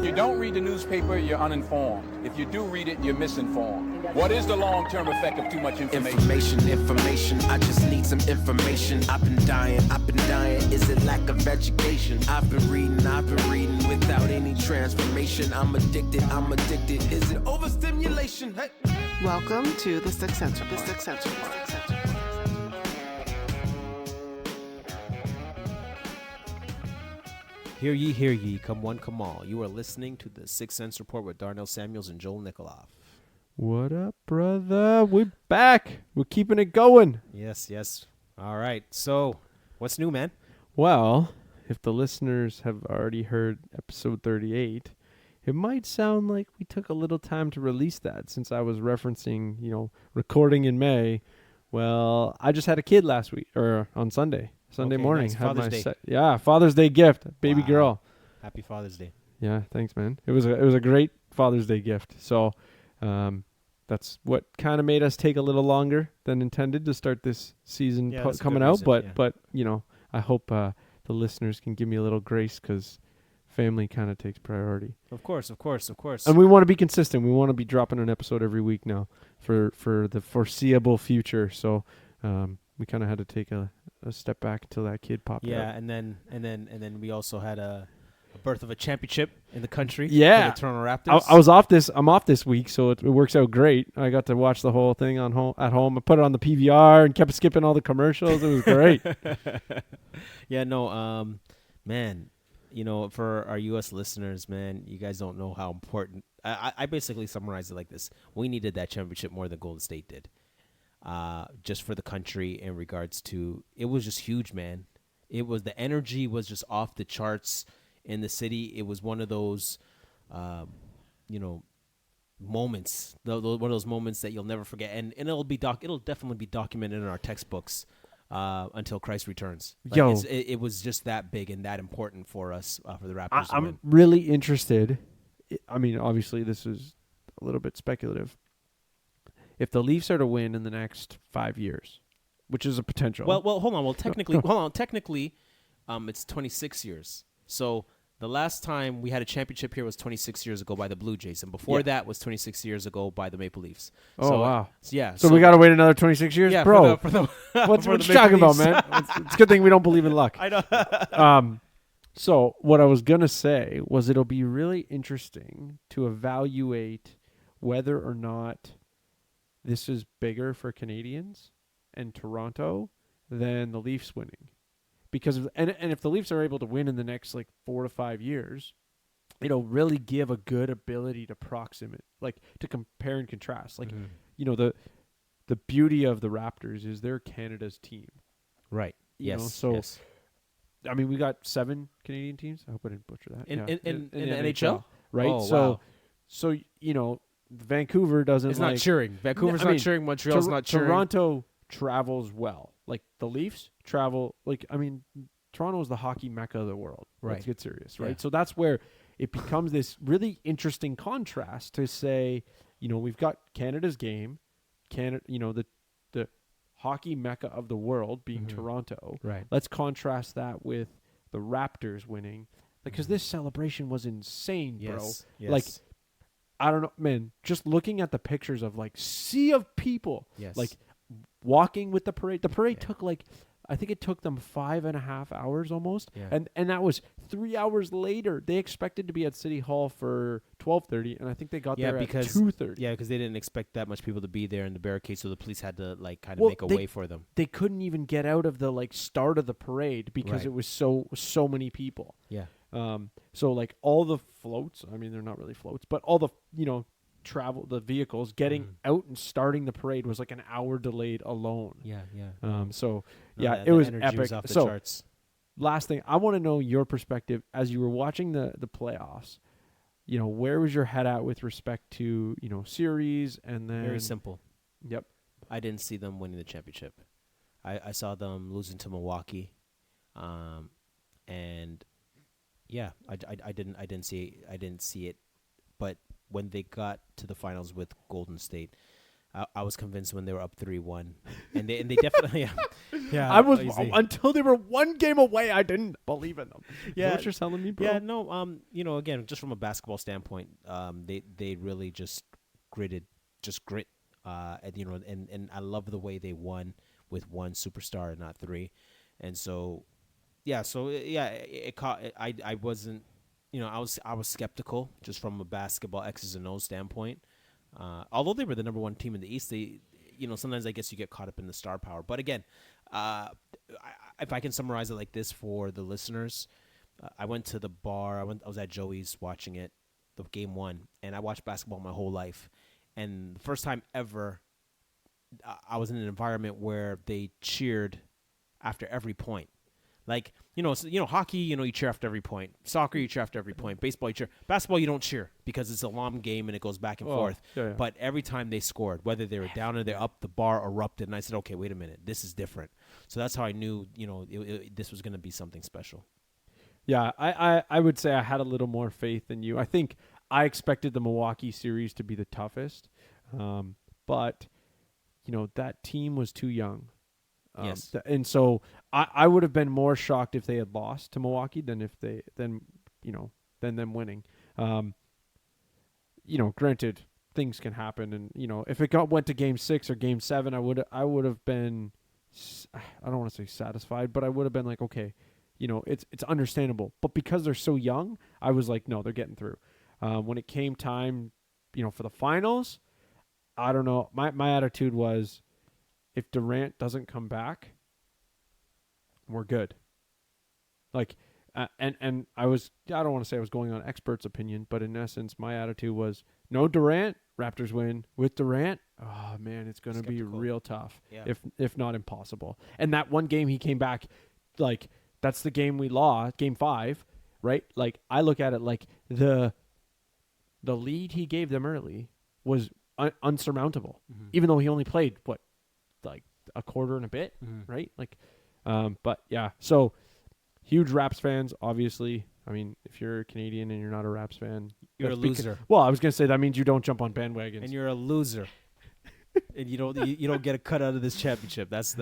you don't read the newspaper, you're uninformed. If you do read it, you're misinformed. What is the long-term effect of too much information? Information, I just need some information. I've been dying. Is it lack of education? I've been reading without any transformation. I'm addicted. Is it overstimulation? Hey. Welcome to the Sixth Sense. Hear ye, come one, come all. You are listening to the Sixth Sense Report with Darnell Samuels and Joel Nikoloff. What up, brother? We're back. We're keeping it going. Yes. All right. So, what's new, man? Well, if the listeners have already heard episode 38, it might sound like we took a little time to release that since I was referencing, recording in May. Well, I just had a kid last week, or on Sunday morning. Nice. Father's Day. Father's Day gift, baby Wow. girl. Happy Father's Day. Yeah, thanks, man. It was a great Father's Day gift. So, that's what kind of made us take a little longer than intended to start this season coming out. But I hope the listeners can give me a little grace because family kind of takes priority. Of course. And we want to be consistent. We want to be dropping an episode every week now for the foreseeable future. So we kind of had to take a step back until that kid popped out. Yeah, and then we also had a birth of a championship in the country. Yeah, for the Toronto Raptors. I'm off this week, so it works out great. I got to watch the whole thing at home. I put it on the PVR and kept skipping all the commercials. It was great. Man, for our U.S. listeners, man, you guys don't know how important. I basically summarize it like this: we needed that championship more than Golden State did. Just for the country in regards to, it was just huge, man. The energy was just off the charts in the city. It was one of those, moments, one of those moments that you'll never forget. And it'll definitely be documented in our textbooks until Christ returns. It was just that big and that important for us, for the Raptors. I'm really interested. I mean, obviously this is a little bit speculative. If the Leafs are to win in the next 5 years, which is a potential. Well, hold on. Well, technically, it's 26 years. So the last time we had a championship here was 26 years ago by the Blue Jays, and before that was 26 years ago by the Maple Leafs. Oh, wow. So we got to wait another 26 years? Yeah, bro. what you talking about, man? It's a good thing we don't believe in luck. I know. So what I was going to say was it'll be really interesting to evaluate whether or not this is bigger for Canadians and Toronto than the Leafs winning. Because if the Leafs are able to win in the next 4 to 5 years, it'll really give a good ability to proximate, to compare and contrast. The beauty of the Raptors is they're Canada's team. Right. Yes. I mean, we got 7 Canadian teams. I hope I didn't butcher that. In the NHL? Right? Oh, So Vancouver doesn't. It's not cheering. Vancouver's not cheering. Montreal's not cheering. Toronto travels well. The Leafs travel. Toronto is the hockey mecca of the world. Right. Let's get serious, right? Yeah. So that's where it becomes this really interesting contrast to say, we've got Canada's game, the hockey mecca of the world being Toronto. Right. Let's contrast that with the Raptors winning, because this celebration was insane, bro. Yes. I don't know, man, just looking at the pictures of sea of people, yes. Walking with the parade. The parade took I think it took them 5.5 hours almost. Yeah. And that was 3 hours later. They expected to be at City Hall for 12:30, and I think they got there at 2:30. Yeah, because they didn't expect that much people to be there in the barricade, so the police had to make a way for them. They couldn't even get out of the start of the parade because it was so many people. Yeah. So all the floats, I mean, they're not really floats, but all the, the vehicles getting out and starting the parade was an hour delayed alone. Yeah. It was epic. Was off the charts. Last thing, I want to know your perspective as you were watching the playoffs. Where was your head at with respect to, series and then... Very simple. Yep. I didn't see them winning the championship. I saw them losing to Milwaukee. And... yeah, I didn't see it, but when they got to the finals with Golden State, I was convinced when they were up 3-1, and they definitely yeah. I was obviously. until they were one game away. I didn't believe in them. Yeah, Is that what you're telling me, bro? Yeah, no. Again, just from a basketball standpoint, they really just grit. And I love the way they won with one superstar and not three, and so it caught. I wasn't, I was skeptical just from a basketball X's and O's standpoint. Although they were the number one team in the East, sometimes I guess you get caught up in the star power. But again, if I can summarize it like this for the listeners, I went to the bar. I was at Joey's watching it, the game one, and I watched basketball my whole life. And the first time ever, I was in an environment where they cheered after every point. Like, hockey, you cheer after every point. Soccer, you cheer after every point. Baseball, you cheer. Basketball, you don't cheer because it's a long game and it goes back and forth. Yeah. But every time they scored, whether they were down or they're up, the bar erupted. And I said, okay, wait a minute. This is different. So that's how I knew, this was going to be something special. Yeah, I would say I had a little more faith than you. I think I expected the Milwaukee series to be the toughest. But, that team was too young. Yes. And so I would have been more shocked if they had lost to Milwaukee than them winning. Granted, things can happen, and if it went to Game 6 or Game 7, I would have been, I don't want to say satisfied, but I would have been like, okay, it's understandable. But because they're so young, I was like, no, they're getting through. When it came time, for the finals, I don't know. My attitude was, if Durant doesn't come back, we're good. Like, and I don't want to say I was going on experts' opinion, but in essence, my attitude was, no Durant, Raptors win. With Durant, oh man, it's going to be real tough, if not impossible. And that one game he came back, like, that's the game we lost, Game 5, right? Like, I look at it like the lead he gave them early was unsurmountable, even though he only played, like a quarter and a bit, right? Like, but yeah, so huge Raps fans, obviously. I mean, if you're a Canadian and you're not a Raps fan, you're a loser. Well, I was gonna say that means you don't jump on bandwagons, and you're a loser, and you don't get a cut out of this championship. That's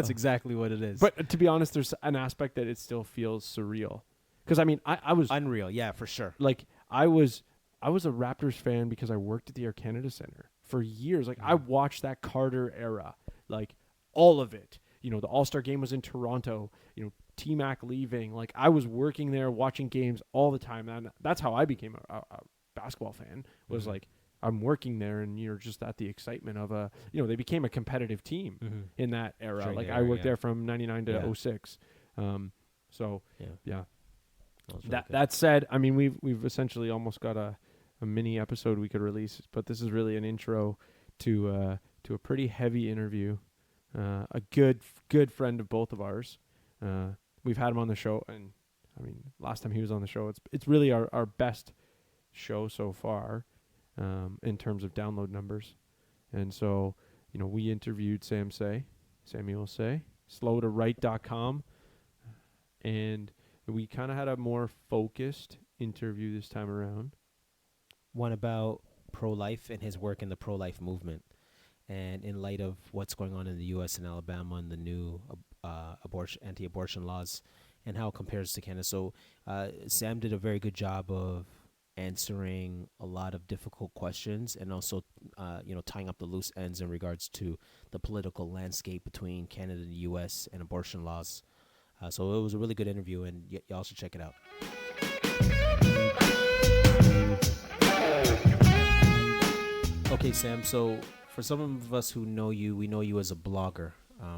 exactly what it is. But to be honest, there's an aspect that it still feels surreal, because I mean, I was unreal, yeah, for sure. Like, I was a Raptors fan because I worked at the Air Canada Center for years. Like, I watched that Carter era, like all of it. The All-Star game was in Toronto, T-Mac leaving. Like, I was working there watching games all the time. And that's how I became a basketball fan, was like, I'm working there, and you're just at the excitement of they became a competitive team in that era. During like, the I era, worked there from 99 to 06. So yeah. That said, I mean, we've essentially almost got a mini episode we could release, but this is really an intro to a pretty heavy interview. A good friend of both of ours. We've had him on the show, and I mean, last time he was on the show, it's really our best show so far, in terms of download numbers. And so, we interviewed Samuel Sey, slowtowrite.com, and we kind of had a more focused interview this time around. One about pro-life and his work in the pro-life movement, and in light of what's going on in the U.S. and Alabama and the new anti-abortion laws, and how it compares to Canada. So Sam did a very good job of answering a lot of difficult questions, and also tying up the loose ends in regards to the political landscape between Canada and the U.S. and abortion laws. So it was a really good interview, and y'all should check it out. Okay, Sam. So for some of us who know you, we know you as a blogger,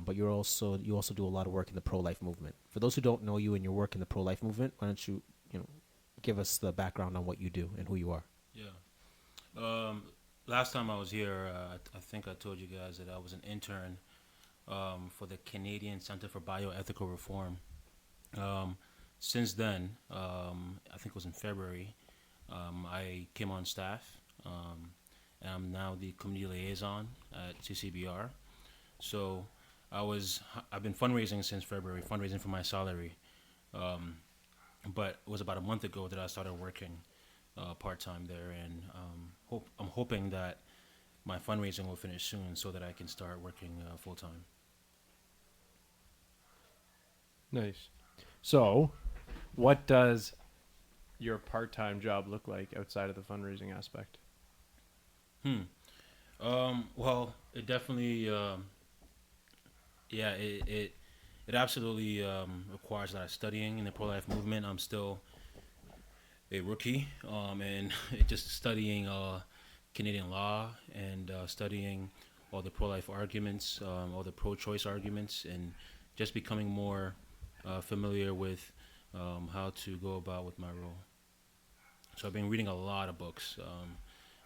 but you also do a lot of work in the pro-life movement. For those who don't know you and your work in the pro-life movement, why don't you give us the background on what you do and who you are? Yeah. Last time I was here, I think I told you guys that I was an intern for the Canadian Center for Bioethical Reform. Since then, I think it was in February, I came on staff, and I'm now the community liaison at CCBR. So I've been fundraising since February, fundraising for my salary. But it was about a month ago that I started working part-time there, and I'm hoping that my fundraising will finish soon so that I can start working full time. Nice. So, what does your part-time job look like outside of the fundraising aspect? Well, it definitely, it absolutely requires a lot of studying in the pro-life movement. I'm still a rookie, and just studying Canadian law and studying all the pro-life arguments, all the pro-choice arguments, and just becoming more familiar with how to go about with my role. So I've been reading a lot of books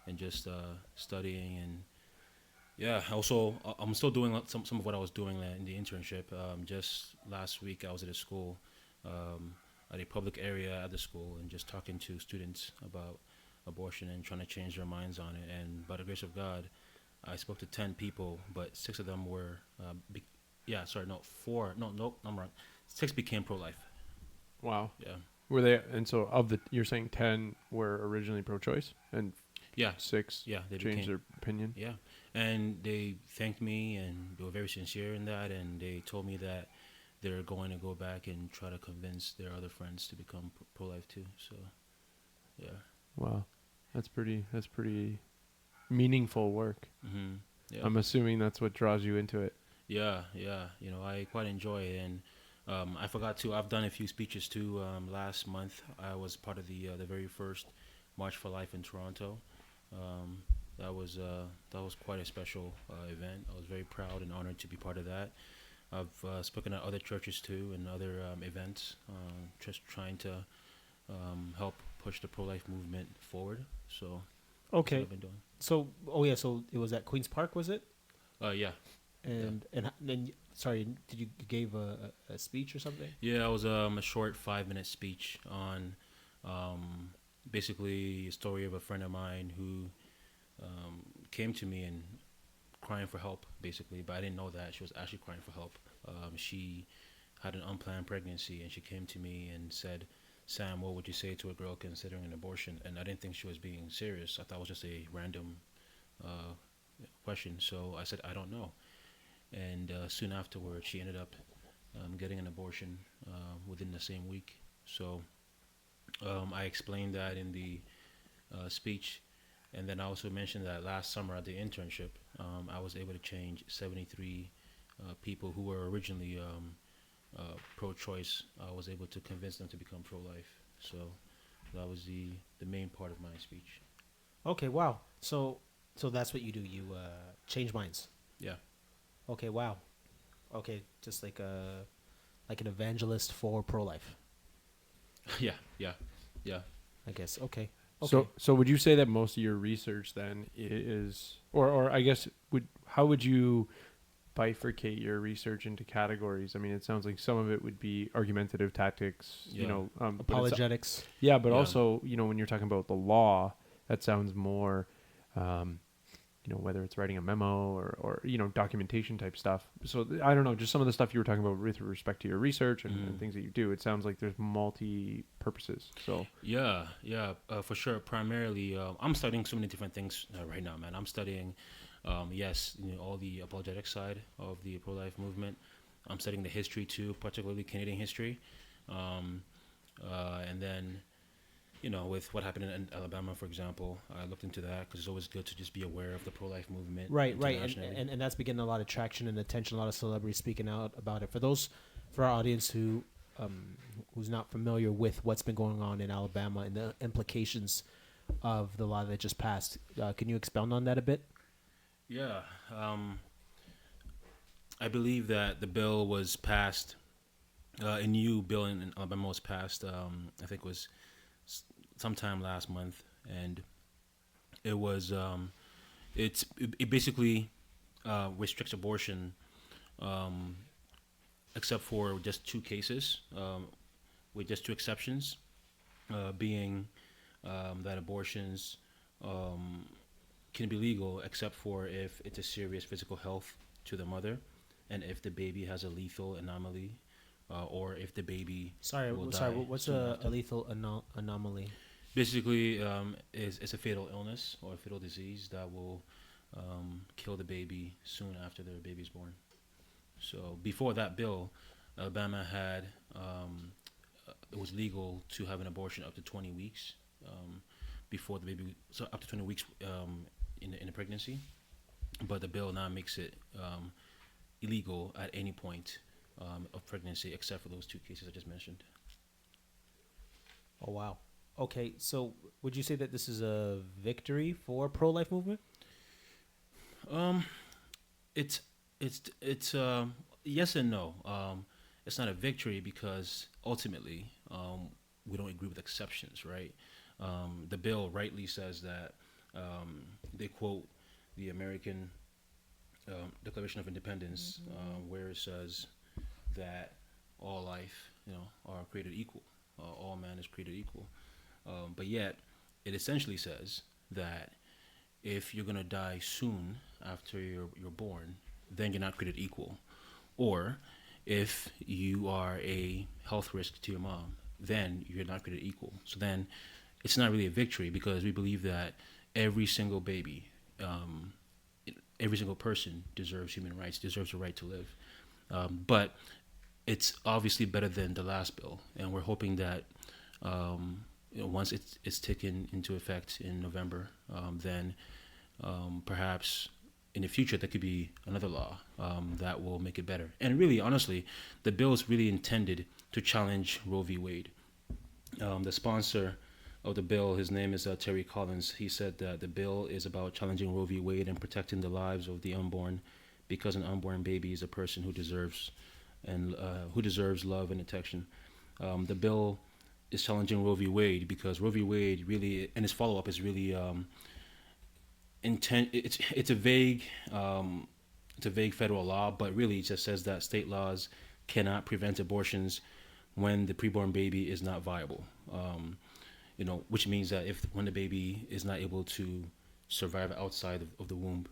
and just studying, and also I'm still doing some of what I was doing in the internship. Just last week I was at a school, at a public area at the school, and just talking to students about abortion and trying to change their minds on it. And by the grace of God, I spoke to 10 people, but 6 of them were, 6 became pro-life. Wow. Yeah. Were they? And so you're saying 10 were originally pro-choice, and 6 they changed their opinion. Yeah, and they thanked me, and they were very sincere in that, and they told me that they're going to go back and try to convince their other friends to become pro-life too. So, yeah. Wow, that's pretty meaningful work. Mm-hmm. Yeah. I'm assuming that's what draws you into it. Yeah. You know, I quite enjoy it, and I forgot to. I've done a few speeches too. Last month, I was part of the very first March for Life in Toronto. That was quite a special event. I was very proud and honored to be part of that. I've spoken at other churches too and other events, just trying to help push the pro-life movement forward. So that's what I've been doing. So it was at Queen's Park, was it? Yeah. And then, sorry, did you gave a speech or something? Yeah, it was a short 5-minute speech on basically a story of a friend of mine who came to me and crying for help, basically, but I didn't know that she was actually crying for help. She had an unplanned pregnancy, and she came to me and said, "Sam, what would you say to a girl considering an abortion?" And I didn't think she was being serious. I thought it was just a random question. So I said, "I don't know." And soon afterwards, she ended up getting an abortion within the same week. So I explained that in the speech. And then I also mentioned that last summer at the internship, I was able to change 73 people who were originally pro-choice. I was able to convince them to become pro-life. So that was the main part of my speech. Okay, wow. So that's what you do. You change minds. Yeah. Okay, wow. Okay, just like an evangelist for pro-life. Yeah. I guess. Okay. So would you say that most of your research then is, or I guess how would you bifurcate your research into categories? I mean, it sounds like some of it would be argumentative tactics, apologetics. But also, when you're talking about the law, that sounds more, whether it's writing a memo or documentation type stuff. So I don't know, just some of the stuff you were talking about with respect to your research and things that you do. It sounds like there's multi purposes. So yeah, for sure. Primarily, I'm studying so many different things right now, man. I'm studying, all the apologetic side of the pro-life movement. I'm studying the history too, particularly Canadian history, and then. With what happened in Alabama, for example, I looked into that because it's always good to just be aware of the pro-life movement. Right, and that's been getting a lot of traction and attention. A lot of celebrities speaking out about it. For our audience who's not familiar with what's been going on in Alabama and the implications of the law that just passed, can you expound on that a bit? Yeah, I believe that the bill was passed. A new bill in Alabama was passed. I think it was sometime last month, and it was it basically restricts abortion except for just 2 cases, with just 2 exceptions, being that abortions can be legal except for if it's a serious physical health to the mother, and if the baby has a lethal anomaly, or if the baby what's a lethal anomaly? Basically, it's a fatal illness or a fatal disease that will kill the baby soon after their baby's born. So before that bill, Alabama had it was legal to have an abortion up to 20 weeks before the baby, so up to 20 weeks in a pregnancy. But the bill now makes it illegal at any point of pregnancy, except for those 2 cases I just mentioned. Oh wow. Okay, so would you say that this is a victory for pro-life movement? It's yes and no. It's not a victory because ultimately we don't agree with exceptions, right? The bill rightly says that they quote the American Declaration of Independence, where it says that all life, are created equal. All man is created equal. But yet, it essentially says that if you're gonna die soon after you're born, then you're not created equal. Or if you are a health risk to your mom, then you're not created equal. So then, it's not really a victory because we believe that every single baby, every single person deserves human rights, deserves the right to live. But it's obviously better than the last bill, and we're hoping that once it's taken into effect in November, then perhaps in the future there could be another law that will make it better. And really, honestly, the bill is really intended to challenge Roe v. Wade. The sponsor of the bill, his name is Terry Collins. He said that the bill is about challenging Roe v. Wade and protecting the lives of the unborn, because an unborn baby is a person who deserves love and attention. The bill is challenging Roe v. Wade because Roe v. Wade really, and its follow-up is really it's a vague federal law, but really it just says that state laws cannot prevent abortions when the preborn baby is not viable. Which means that when the baby is not able to survive outside of the womb.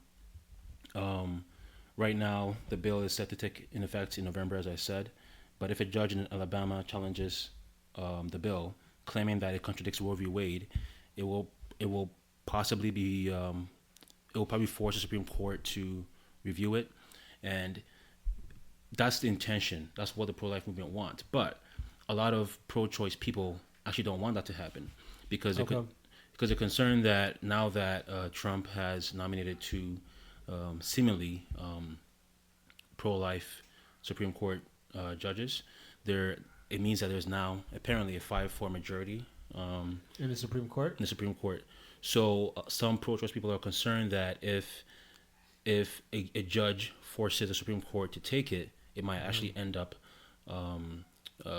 Right now, the bill is set to take in effect in November, as I said. But if a judge in Alabama challenges the bill, claiming that it contradicts Roe v. Wade, it will possibly be it will probably force the Supreme Court to review it, and that's the intention. That's what the pro-life movement wants. But a lot of pro-choice people actually don't want that to happen because they're concerned that now that Trump has nominated two seemingly pro-life Supreme Court judges, it means that there's now apparently a 5-4 majority in the Supreme Court. So some pro-choice people are concerned that if a judge forces the Supreme Court to take it, it might actually end up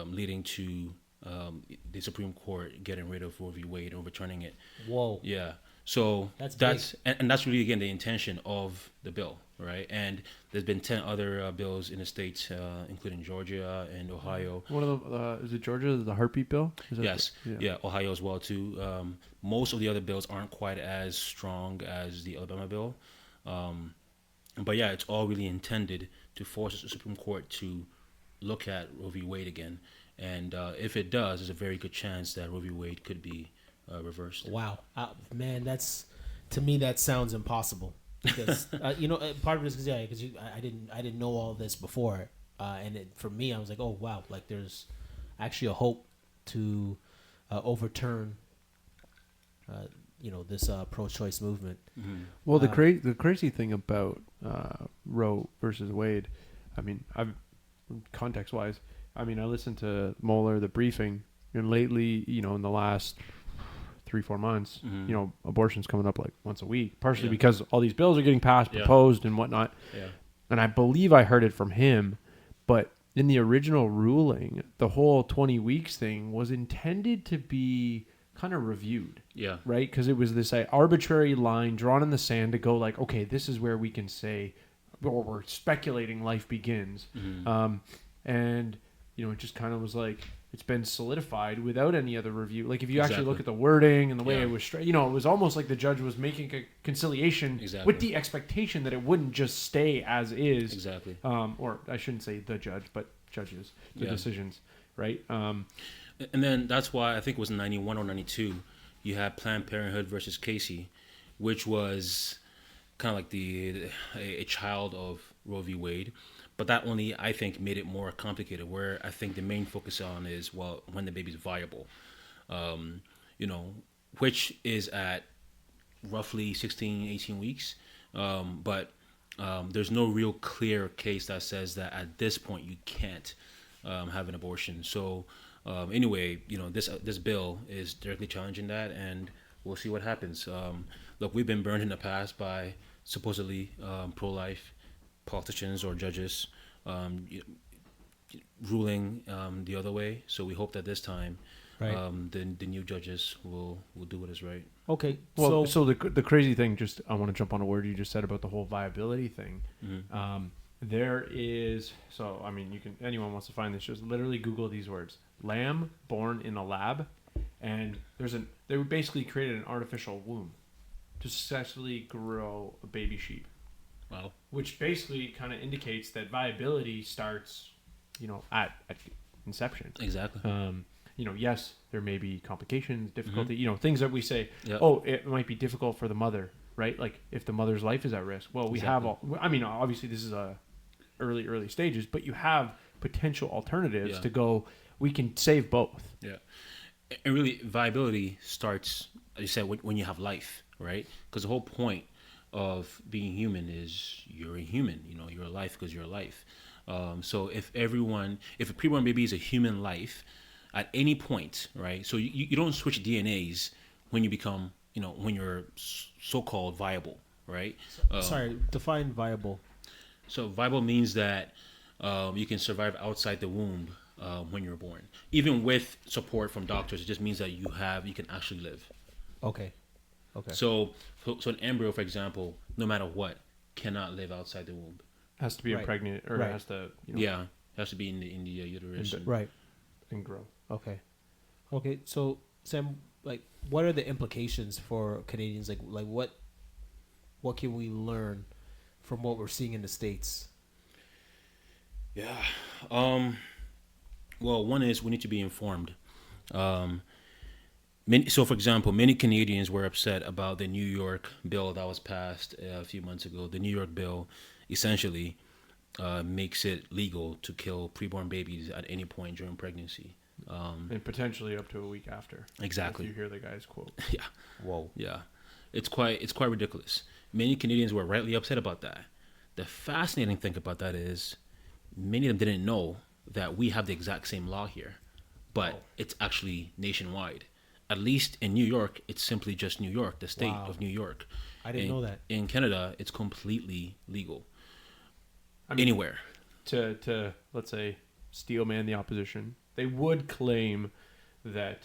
leading to the Supreme Court getting rid of Roe v. Wade and overturning it. Whoa. Yeah. So that's really, again, the intention of the bill, right? And there's been 10 other bills in the states, including Georgia and Ohio. One of them, is it Georgia, the heartbeat bill? Yes. Yeah, Ohio as well, too. Most of the other bills aren't quite as strong as the Alabama bill. But yeah, it's all really intended to force the Supreme Court to look at Roe v. Wade again. And if it does, there's a very good chance that Roe v. Wade could be reversed. Wow, man, to me that sounds impossible. Because part of it is because I didn't know all this before, and for me, I was like, oh wow, like there's actually a hope to overturn, this pro-choice movement. Mm-hmm. Well, the crazy thing about Roe versus Wade, I mean, context-wise, I mean, I listened to Mueller, the briefing, and lately, in the last 3-4 months, abortion's coming up like once a week, partially because all these bills are getting passed, proposed, and whatnot. Yeah. And I believe I heard it from him, but in the original ruling, the whole 20 weeks thing was intended to be kind of reviewed. Yeah. Right? Because it was this arbitrary line drawn in the sand to go like, okay, this is where we can say, or we're speculating life begins. Mm-hmm. And, it just kind of was like, it's been solidified without any other review. Like if you actually look at the wording and the way it was, it was almost like the judge was making a conciliation with the expectation that it wouldn't just stay as is. Exactly. Or I shouldn't say the judge, but judges, the decisions, right? And then that's why I think it was 91 or 92, you had Planned Parenthood versus Casey, which was kind of like a child of Roe v. Wade, but that only, I think, made it more complicated. Where I think the main focus on is, well, when the baby's viable, you know, which is at roughly 16, 18 weeks, but there's no real clear case that says that at this point you can't have an abortion. So anyway, you know, this bill is directly challenging that, and we'll see what happens. Look, we've been burned in the past by supposedly pro-life politicians or judges ruling the other way. So we hope that this time Right. the new judges will do what is right. Okay. Well, so the crazy thing, just I want to jump on a word you just said about the whole viability thing. There is, so I mean, anyone wants to find this, just literally Google these words: lamb born in a lab, and they basically created an artificial womb to successfully grow a baby sheep. Wow. Which basically kind of indicates that viability starts, you know, at inception. Exactly. You know, yes, there may be complications, difficulty, you know, things that we say, Yep. oh, it might be difficult for the mother, right? Like if the mother's life is at risk. Well, we have I mean, obviously this is a early stages, but you have potential alternatives Yeah. to go, we can save both. Yeah. And really, viability starts, as you said, when you have life, right? Because the whole point of being human is you're a human. You know, you're a life because you're a life. So if a preborn baby is a human life at any point, right? So you don't switch DNAs when you become, you know, when you're so-called viable, right? sorry, define viable. So viable means that you can survive outside the womb when you're born, even with support from doctors. It just means that you can actually live. Okay. So an embryo, for example, no matter what, cannot live outside the womb. Has to be Right. impregnated, or Right. it has to, you know, Yeah, it has to be in the uterus. Right. and grow. Okay. So Sam, like, what are the implications for Canadians? Like what can we learn from what we're seeing in the States? Yeah. Well, one is we need to be informed. So, for example, many Canadians were upset about the New York bill that was passed a few months ago. The New York bill essentially makes it legal to kill preborn babies at any point during pregnancy. And potentially up to a week after. Exactly. If you hear the guy's quote. Yeah. Whoa. Yeah, it's quite ridiculous. Many Canadians were rightly upset about that. The fascinating thing about that is many of them didn't know that we have the exact same law here, but it's actually nationwide. At least in New York, it's simply just New York, the state of New York. I didn't know that. In Canada, it's completely legal. I mean, Anywhere. To let's say steelman the opposition, they would claim that,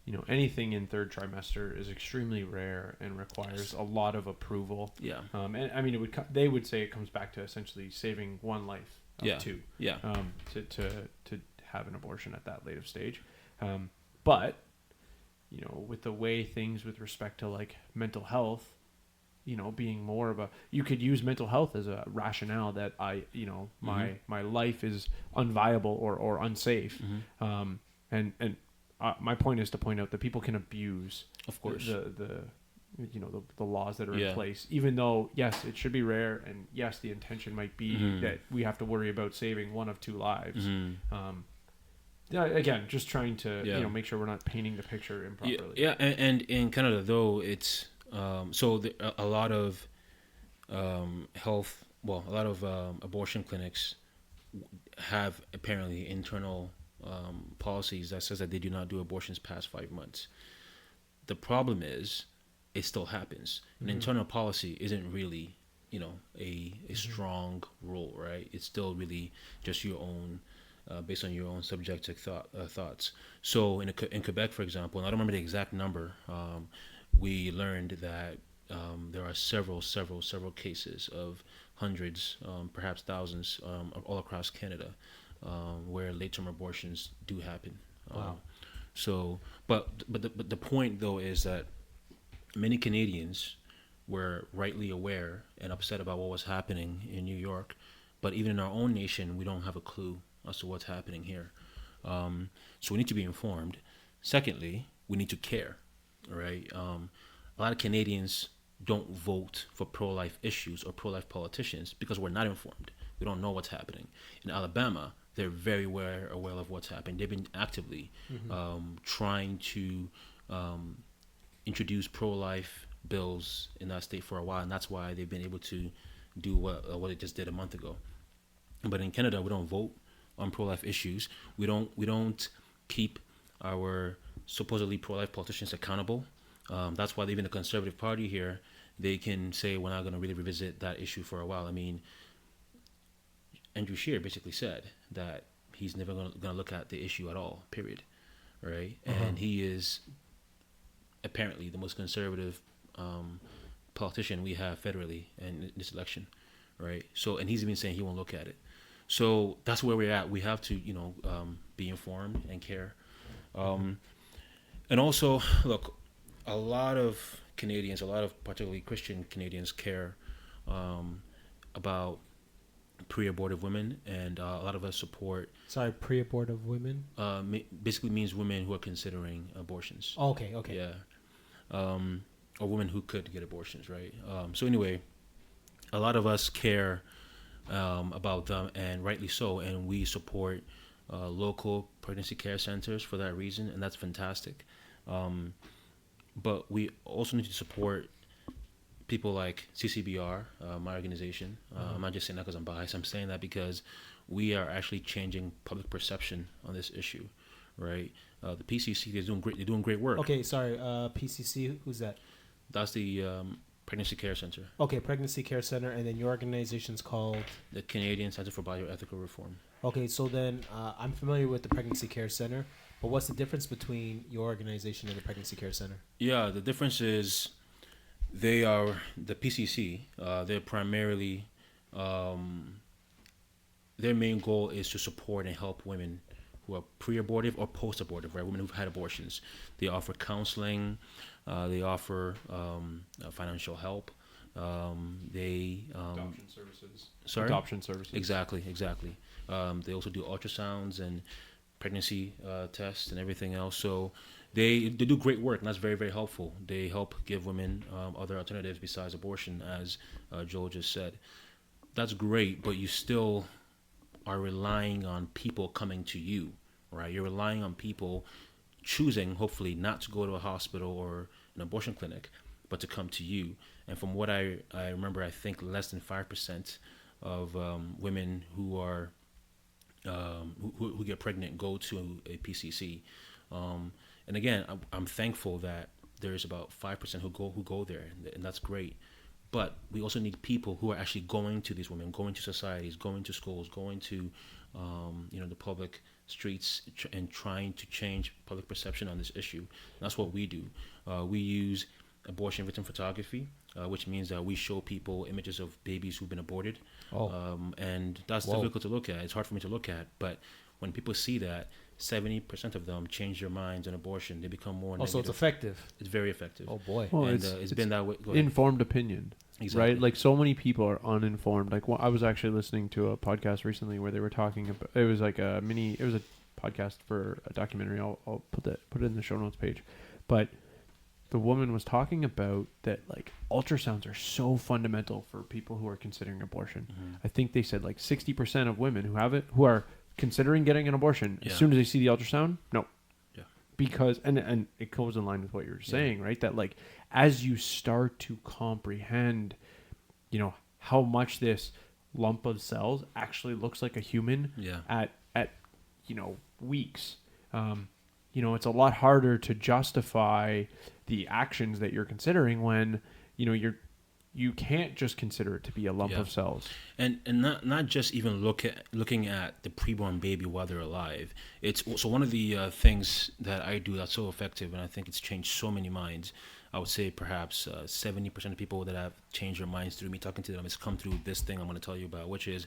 you know, anything in third trimester is extremely rare and requires a lot of approval. Yeah. And I mean, they would say it comes back to essentially saving one life of two. Yeah. To have an abortion at that later stage, but you know, with the way things with respect to like mental health, you know, being more of you could use mental health as a rationale that my life is unviable or unsafe. And my point is to point out that people can abuse, of course, the laws that are in place, even though yes, it should be rare, and yes, the intention might be that we have to worry about saving one of two lives. Yeah, again, just trying to make sure we're not painting the picture improperly. Yeah, and in Canada though, it's a lot of abortion clinics have apparently internal policies that says that they do not do abortions past 5 months. The problem is, it still happens. An internal policy isn't really, a strong rule, right? It's still really just your own. Based on your own subjective thoughts. So in Quebec, for example, and I don't remember the exact number, we learned that there are several cases of hundreds, perhaps thousands, all across Canada, where late-term abortions do happen. Wow. So, but the point though is that many Canadians were rightly aware and upset about what was happening in New York, but even in our own nation, we don't have a clue as to what's happening here. So we need to be informed. Secondly, we need to care, right? A lot of Canadians don't vote for pro-life issues or pro-life politicians because we're not informed. We don't know what's happening. In Alabama, they're very aware of what's happening. They've been actively trying to introduce pro-life bills in that state for a while, and that's why they've been able to do what they just did a month ago. But in Canada, we don't vote on pro-life issues. We don't keep our supposedly pro-life politicians accountable. That's why even the Conservative Party here, they can say we're not going to really revisit that issue for a while. I mean, Andrew Scheer basically said that he's never going to look at the issue at all, period, right? And he is apparently the most conservative politician we have federally in this election, right? So, and he's even saying he won't look at it. So that's where we're at. We have to, be informed and care. And also, look, a lot of Canadians, a lot of particularly Christian Canadians care about pre-abortive women, and a lot of us support. Sorry, pre-abortive women? Basically means women who are considering abortions. Oh, okay. Yeah. Or women who could get abortions, right? So anyway, a lot of us care about them, and rightly so, and we support local pregnancy care centers for that reason, and that's fantastic. But we also need to support people like CCBR, my organization. I'm not just saying that because I'm biased. I'm saying that because we are actually changing public perception on this issue, right? The PCC is doing great. They're doing great work. Okay, sorry. PCC, who's that? That's the Pregnancy Care Center. Okay, Pregnancy Care Center, and then your organization's called? The Canadian Center for Bioethical Reform. Okay, so then I'm familiar with the Pregnancy Care Center, but what's the difference between your organization and the Pregnancy Care Center? Yeah, the difference is they are the PCC. They're primarily their main goal is to support and help women who are pre-abortive or post-abortive, right? Women who've had abortions. They offer counseling. They offer financial help. Adoption services. Sorry? Adoption services. Exactly. They also do ultrasounds and pregnancy tests and everything else. So they do great work, and that's very, very helpful. They help give women other alternatives besides abortion, as Joel just said. That's great, but you still are relying on people coming to you, right? You're relying on people choosing, hopefully, not to go to a hospital or an abortion clinic, but to come to you. And from what I remember, I think less than 5% of women who are who get pregnant go to a PCC. And again, I'm thankful that there's about 5% who go there, and that's great. But we also need people who are actually going to these women, going to societies, going to schools, going to the public streets, and trying to change public perception on this issue. And that's what we do. We use abortion victim photography, which means that we show people images of babies who've been aborted. And that's difficult to look at. It's hard for me to look at. But when people see that, 70% of them change their minds on abortion. They become more negative. So it's effective. It's very effective. Oh, boy. Well, and it's been that way. Informed opinion. Exactly. Right? Like, so many people are uninformed. Like, I was actually listening to a podcast recently where they were talking about, it was like it was a podcast for a documentary. I'll put it in the show notes page. But the woman was talking about that, like, ultrasounds are so fundamental for people who are considering abortion. Mm-hmm. I think they said like 60% of women who are considering getting an abortion, as soon as they see the ultrasound, no. Yeah. Because, and it goes in line with what you're saying, right? That, like, as you start to comprehend, how much this lump of cells actually looks like a human at weeks, it's a lot harder to justify the actions that you're considering when, you can't just consider it to be a lump of cells. And not just even looking at the preborn baby while they're alive. It's so one of the things that I do that's so effective, and I think it's changed so many minds. I would say perhaps 70% of people that have changed their minds through me talking to them has come through this thing I'm going to tell you about, which is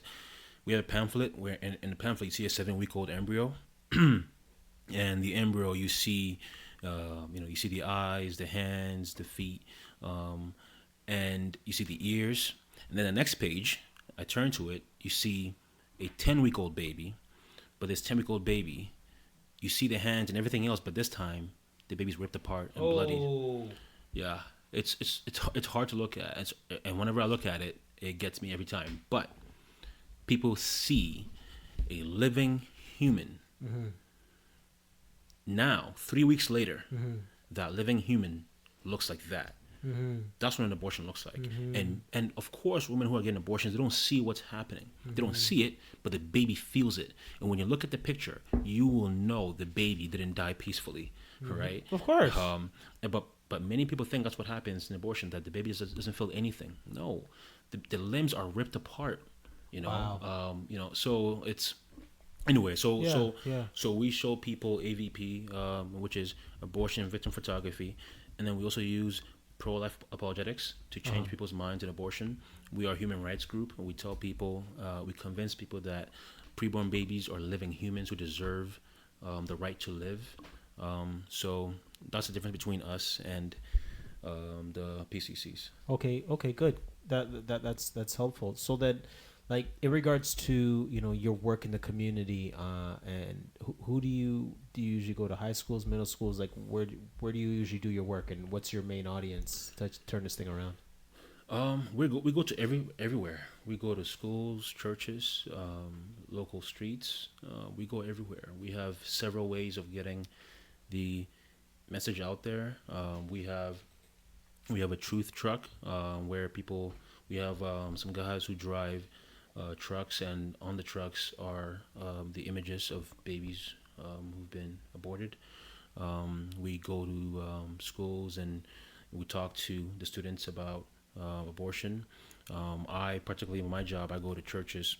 we have a pamphlet where in the pamphlet you see a 7-week-old embryo, and the embryo you see the eyes, the hands, the feet, and you see the ears. And then the next page, I turn to it, you see a 10-week-old baby. But this 10-week-old baby, you see the hands and everything else, but this time the baby's ripped apart and bloodied. Yeah. it's hard to look at, and whenever I look at it, it gets me every time. But people see a living human. Now, 3 weeks later, that living human looks like that. That's what an abortion looks like. And of course, women who are getting abortions, they don't see what's happening. They don't see it, but the baby feels it. And when you look at the picture, you will know the baby didn't die peacefully, right? Of course. But many people think that's what happens in abortion, that the baby doesn't feel anything. No, the limbs are ripped apart. Wow. So it's anyway. So we show people AVP, which is abortion victim photography, and then we also use pro-life apologetics to change people's minds in abortion. We are a human rights group, and we tell people, we convince people that preborn babies are living humans who deserve the right to live. So that's the difference between us and the PCCs. Okay, good. That's helpful. So that, like, in regards to your work in the community, and who do you usually go to? High schools, middle schools? Like, where do you usually do your work, and what's your main audience to turn this thing around? We go to everywhere. We go to schools, churches, local streets. We go everywhere. We have several ways of getting the message out there. We have a truth truck where we have some guys who drive trucks, and on the trucks are the images of babies who've been aborted. We go to schools and we talk to the students about abortion. I particularly in my job, I go to churches,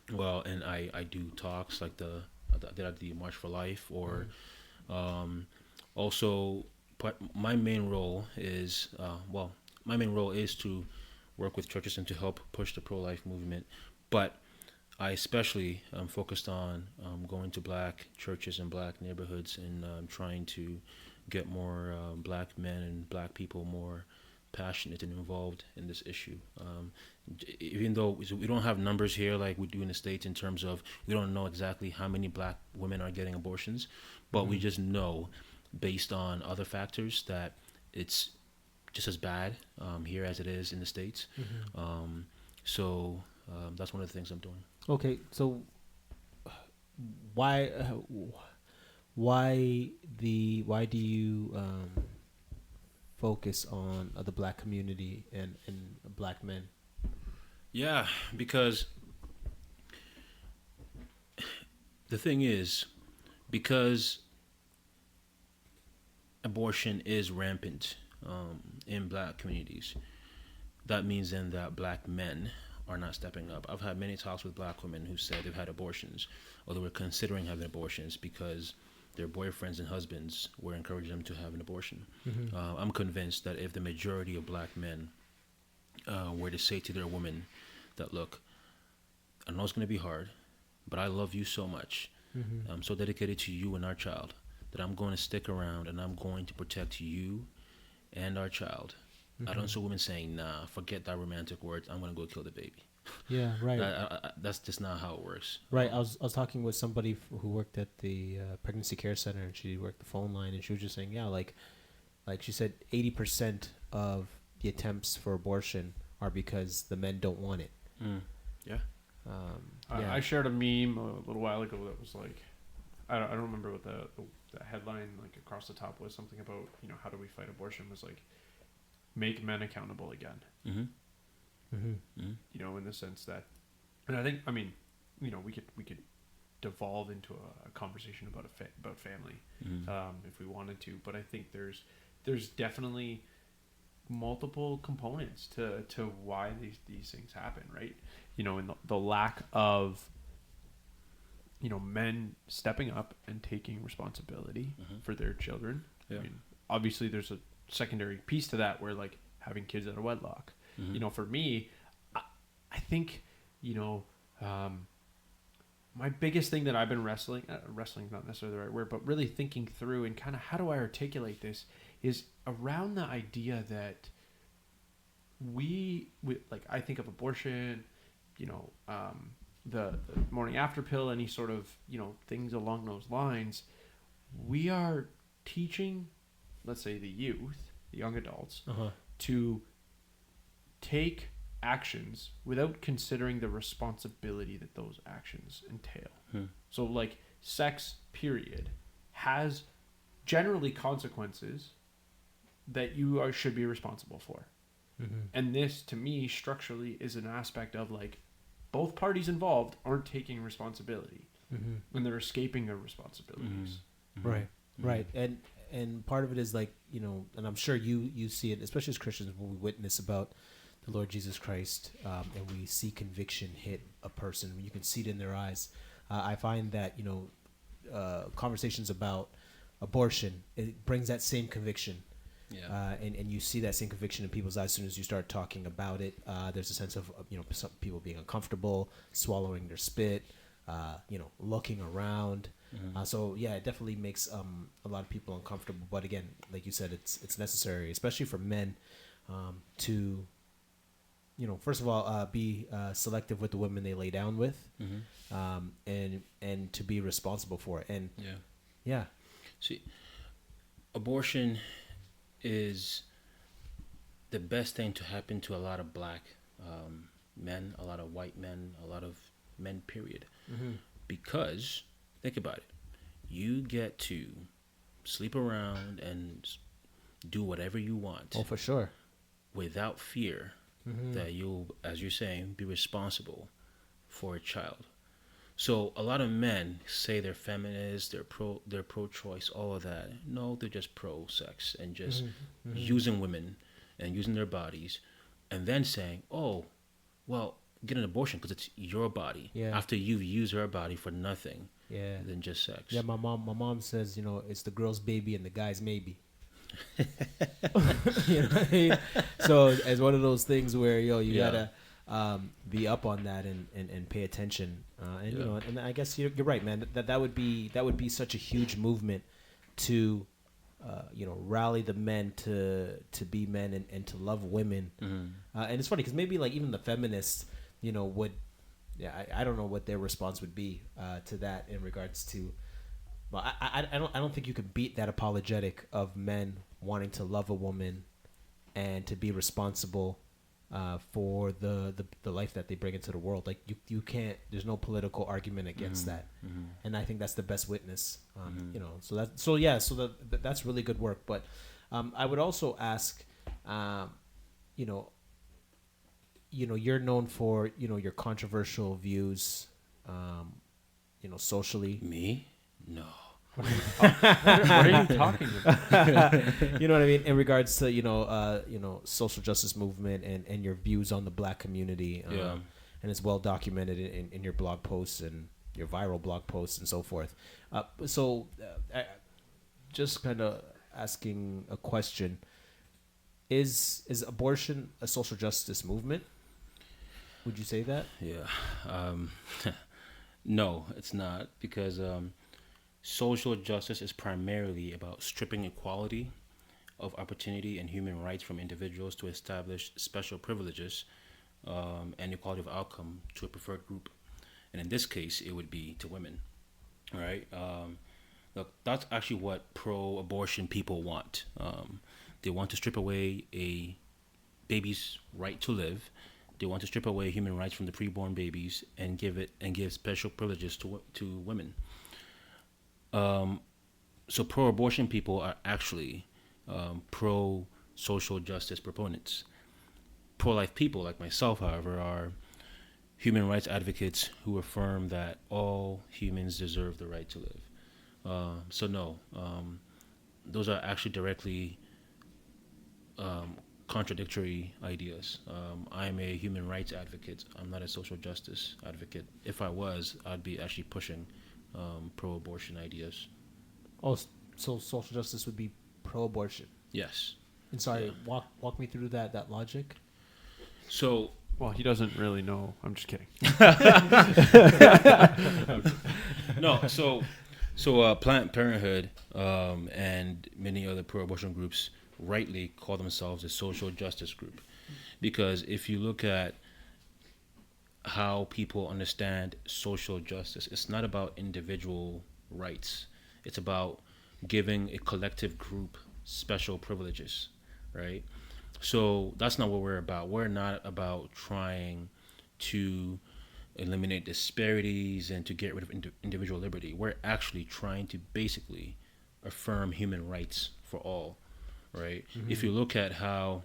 and I do talks like the March for Life, or also my main role is to work with churches and to help push the pro-life movement, but I especially focused on going to black churches and black neighborhoods and trying to get more black men and black people more passionate and involved in this issue. Even though we don't have numbers here like we do in the States, in terms of we don't know exactly how many black women are getting abortions, but we just know based on other factors that it's just as bad here as it is in the States. So that's one of the things I'm doing. Okay, so why do you focus on the black community and black men? Yeah, because the thing is, because abortion is rampant in black communities, that means then that black men are not stepping up. I've had many talks with black women who said they've had abortions, or they were considering having abortions because their boyfriends and husbands were encouraging them to have an abortion. I'm convinced that if the majority of black men were to say to their women that, look, I know it's going to be hard, but I love you so much. I'm so dedicated to you and our child that I'm going to stick around and I'm going to protect you and our child. I don't see women saying, nah, forget that romantic words, I'm going to go kill the baby. Yeah, right. That's just not how it works. Right. I was talking with somebody who worked at the pregnancy care center, and she worked the phone line, and she was just saying, yeah, like she said, 80% of the attempts for abortion are because the men don't want it. Yeah. I shared a meme a little while ago that was like, I don't remember what the headline like across the top was. Something about how do we fight abortion, was like, make men accountable again. In the sense that, and I think, we could devolve into a conversation about about family if we wanted to, but I think there's definitely multiple components to why these things happen, right? And the lack of men stepping up and taking responsibility for their children. Yeah. I mean, obviously there's a secondary piece to that where like having kids out of wedlock. For me, I think my biggest thing that I've been wrestling's not necessarily the right word, but really thinking through and kind of how do I articulate this is around the idea that we like, I think of abortion, the morning after pill, any sort of things along those lines. We are teaching, let's say, the youth, the young adults, to take actions without considering the responsibility that those actions entail. So like sex period has generally consequences that you should be responsible for. And this to me structurally is an aspect of like both parties involved aren't taking responsibility and they're escaping their responsibilities. Right. And part of it is like, you know, and I'm sure you see it, especially as Christians, when we witness about the Lord Jesus Christ, and we see conviction hit a person, you can see it in their eyes. I find that, you know, conversations about abortion, it brings that same conviction. Yeah. And you see that same conviction in people's eyes as soon as you start talking about it. There's a sense of, you know, some people being uncomfortable, swallowing their spit, you know, looking around. So yeah, it definitely makes a lot of people uncomfortable. But again, like you said, it's necessary, especially for men, to, you know, first of all, be selective with the women they lay down with, and to be responsible for it. And yeah. See, abortion is the best thing to happen to a lot of black men, a lot of white men, a lot of men, period. Because, think about it, you get to sleep around and do whatever you want. Oh, for sure. Without fear that you'll, as you're saying, be responsible for a child. So a lot of men say they're feminists, they're pro-choice, all of that. No, they're just pro-sex and just using women and using their bodies, and then saying, "Oh, well, get an abortion because it's your body." Yeah. After you've used her body for nothing, Yeah. than just sex. Yeah, my mom says, you know, it's the girl's baby and the guy's maybe. You know what I mean? So it's one of those things where you gotta be up on that and pay attention. And you know, and I guess you're right, man. That would be such a huge movement to you know, rally the men to be men and to love women. And it's funny because maybe like even the feminists, you know, would. Yeah, I don't know what their response would be to that in regards to. Well, I don't think you could beat that apologetic of men wanting to love a woman and to be responsible for the life that they bring into the world. Like you can't. There's no political argument against that, and I think that's the best witness. You know, so that's really good work. But I would also ask, you know, you're known for, you know, your controversial views, you know, socially. Me? No. What are you talking about? You know what I mean? In regards to, you know, social justice movement and your views on the black community. And it's well documented in your blog posts and your viral blog posts and so forth. Just kind of asking a question. Is abortion a social justice movement? Would you say that? Yeah. No, it's not, because social justice is primarily about stripping equality of opportunity and human rights from individuals to establish special privileges and equality of outcome to a preferred group. And in this case, it would be to women. All right. Look, that's actually what pro-abortion people want. They want to strip away a baby's right to live. They want to strip away human rights from the preborn babies and give special privileges to women. So pro-abortion people are actually pro-social justice proponents. Pro-life people like myself, however, are human rights advocates who affirm that all humans deserve the right to live. So no, those are actually directly contradictory ideas. I'm a human rights advocate. I'm not a social justice advocate. If I was, I'd be actually pushing pro-abortion ideas. Oh, so social justice would be pro-abortion. Yes. And sorry, walk me through that logic. So, well, he doesn't really know. I'm just kidding. No, so Planned Parenthood and many other pro-abortion groups rightly call themselves a social justice group, because if you look at how people understand social justice, it's not about individual rights. It's about giving a collective group special privileges, right? So that's not what we're about. We're not about trying to eliminate disparities and to get rid of individual liberty. We're actually trying to basically affirm human rights for all, right? If you look at how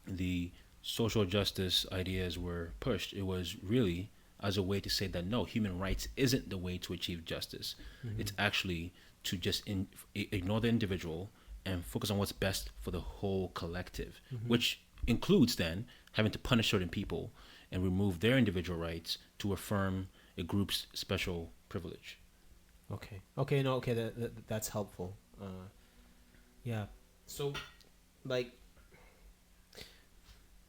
the social justice ideas were pushed, it was really as a way to say that no, human rights isn't the way to achieve justice. It's actually to just ignore the individual and focus on what's best for the whole collective, which includes then having to punish certain people and remove their individual rights to affirm a group's special privilege. Okay, that's helpful. Yeah. So, like,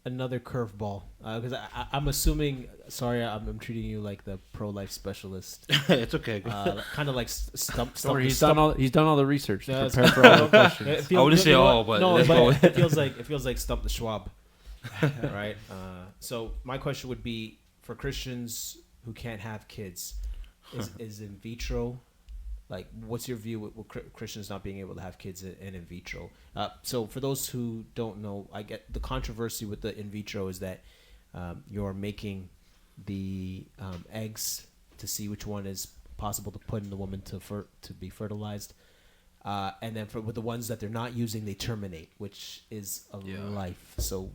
another curveball, because I'm assuming. Sorry, I'm treating you like the pro-life specialist. It's okay. Kind of like stump. He's done all the research to prepare for all the questions. I wouldn't say all, but no, let's but go. it feels like stump the Schwab, right? So my question would be for Christians who can't have kids, is in vitro. Like, what's your view with Christians not being able to have kids in vitro? So for those who don't know, I get the controversy with the in vitro is that you're making the eggs to see which one is possible to put in the woman to be fertilized. And then with the ones that they're not using, they terminate, which is a life. So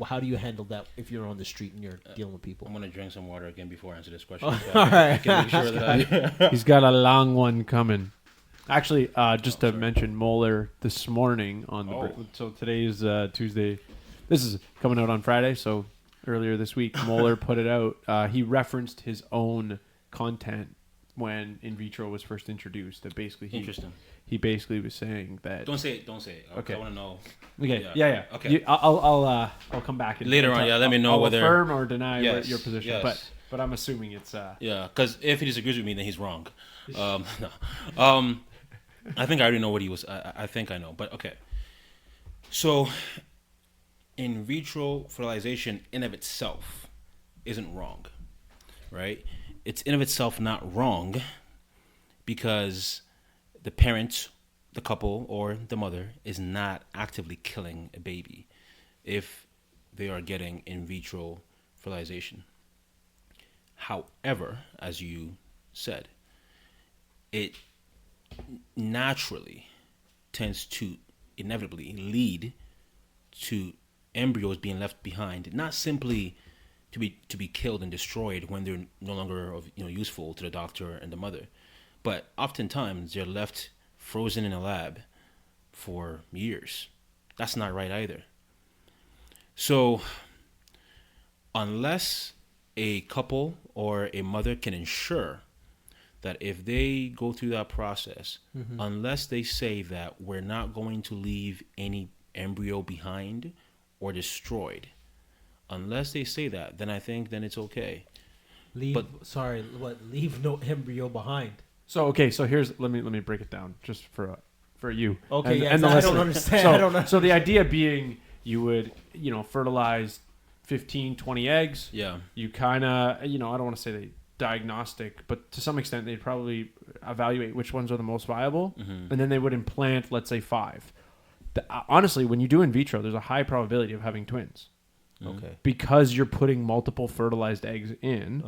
how do you handle that if you're on the street and you're dealing with people? I'm going to drink some water again before I answer this question. All So I can make sure that He's got a long one coming. Actually, just to mention, Moeller this morning on the so today is Tuesday. This is coming out on Friday, so earlier this week, Moeller put it out. He referenced his own content when in vitro was first introduced. That basically Interesting. He basically was saying that. Don't say it. Okay. I want to know. Okay. Yeah. Okay. I'll come back and Later on. Yeah. Let me know I'll whether affirm or deny your position. Yes. But I'm assuming it's. Yeah, because if he disagrees with me, then he's wrong. No. I think I already know what he was. I think I know, but okay. So, in vitro fertilization in of itself isn't wrong, right? It's in of itself not wrong because the parent, the couple, or the mother is not actively killing a baby if they are getting in vitro fertilization. However, as you said, it naturally tends to inevitably lead to embryos being left behind, not simply to be killed and destroyed when they're no longer useful to the doctor and the mother, but oftentimes they're left frozen in a lab for years. That's not right either. So unless a couple or a mother can ensure that if they go through that process, unless they say that we're not going to leave any embryo behind or destroyed, unless they say that, then I think then it's okay. Leave no embryo behind? So here's let me break it down just for you. Okay, and I don't understand. So, I don't know. So the idea being you would fertilize 15, 20 eggs. Yeah. You kind of I don't want to say they diagnostic, but to some extent they'd probably evaluate which ones are the most viable, and then they would implant, let's say 5. Honestly, when you do in vitro, there's a high probability of having twins. Okay. Because you're putting multiple fertilized eggs in,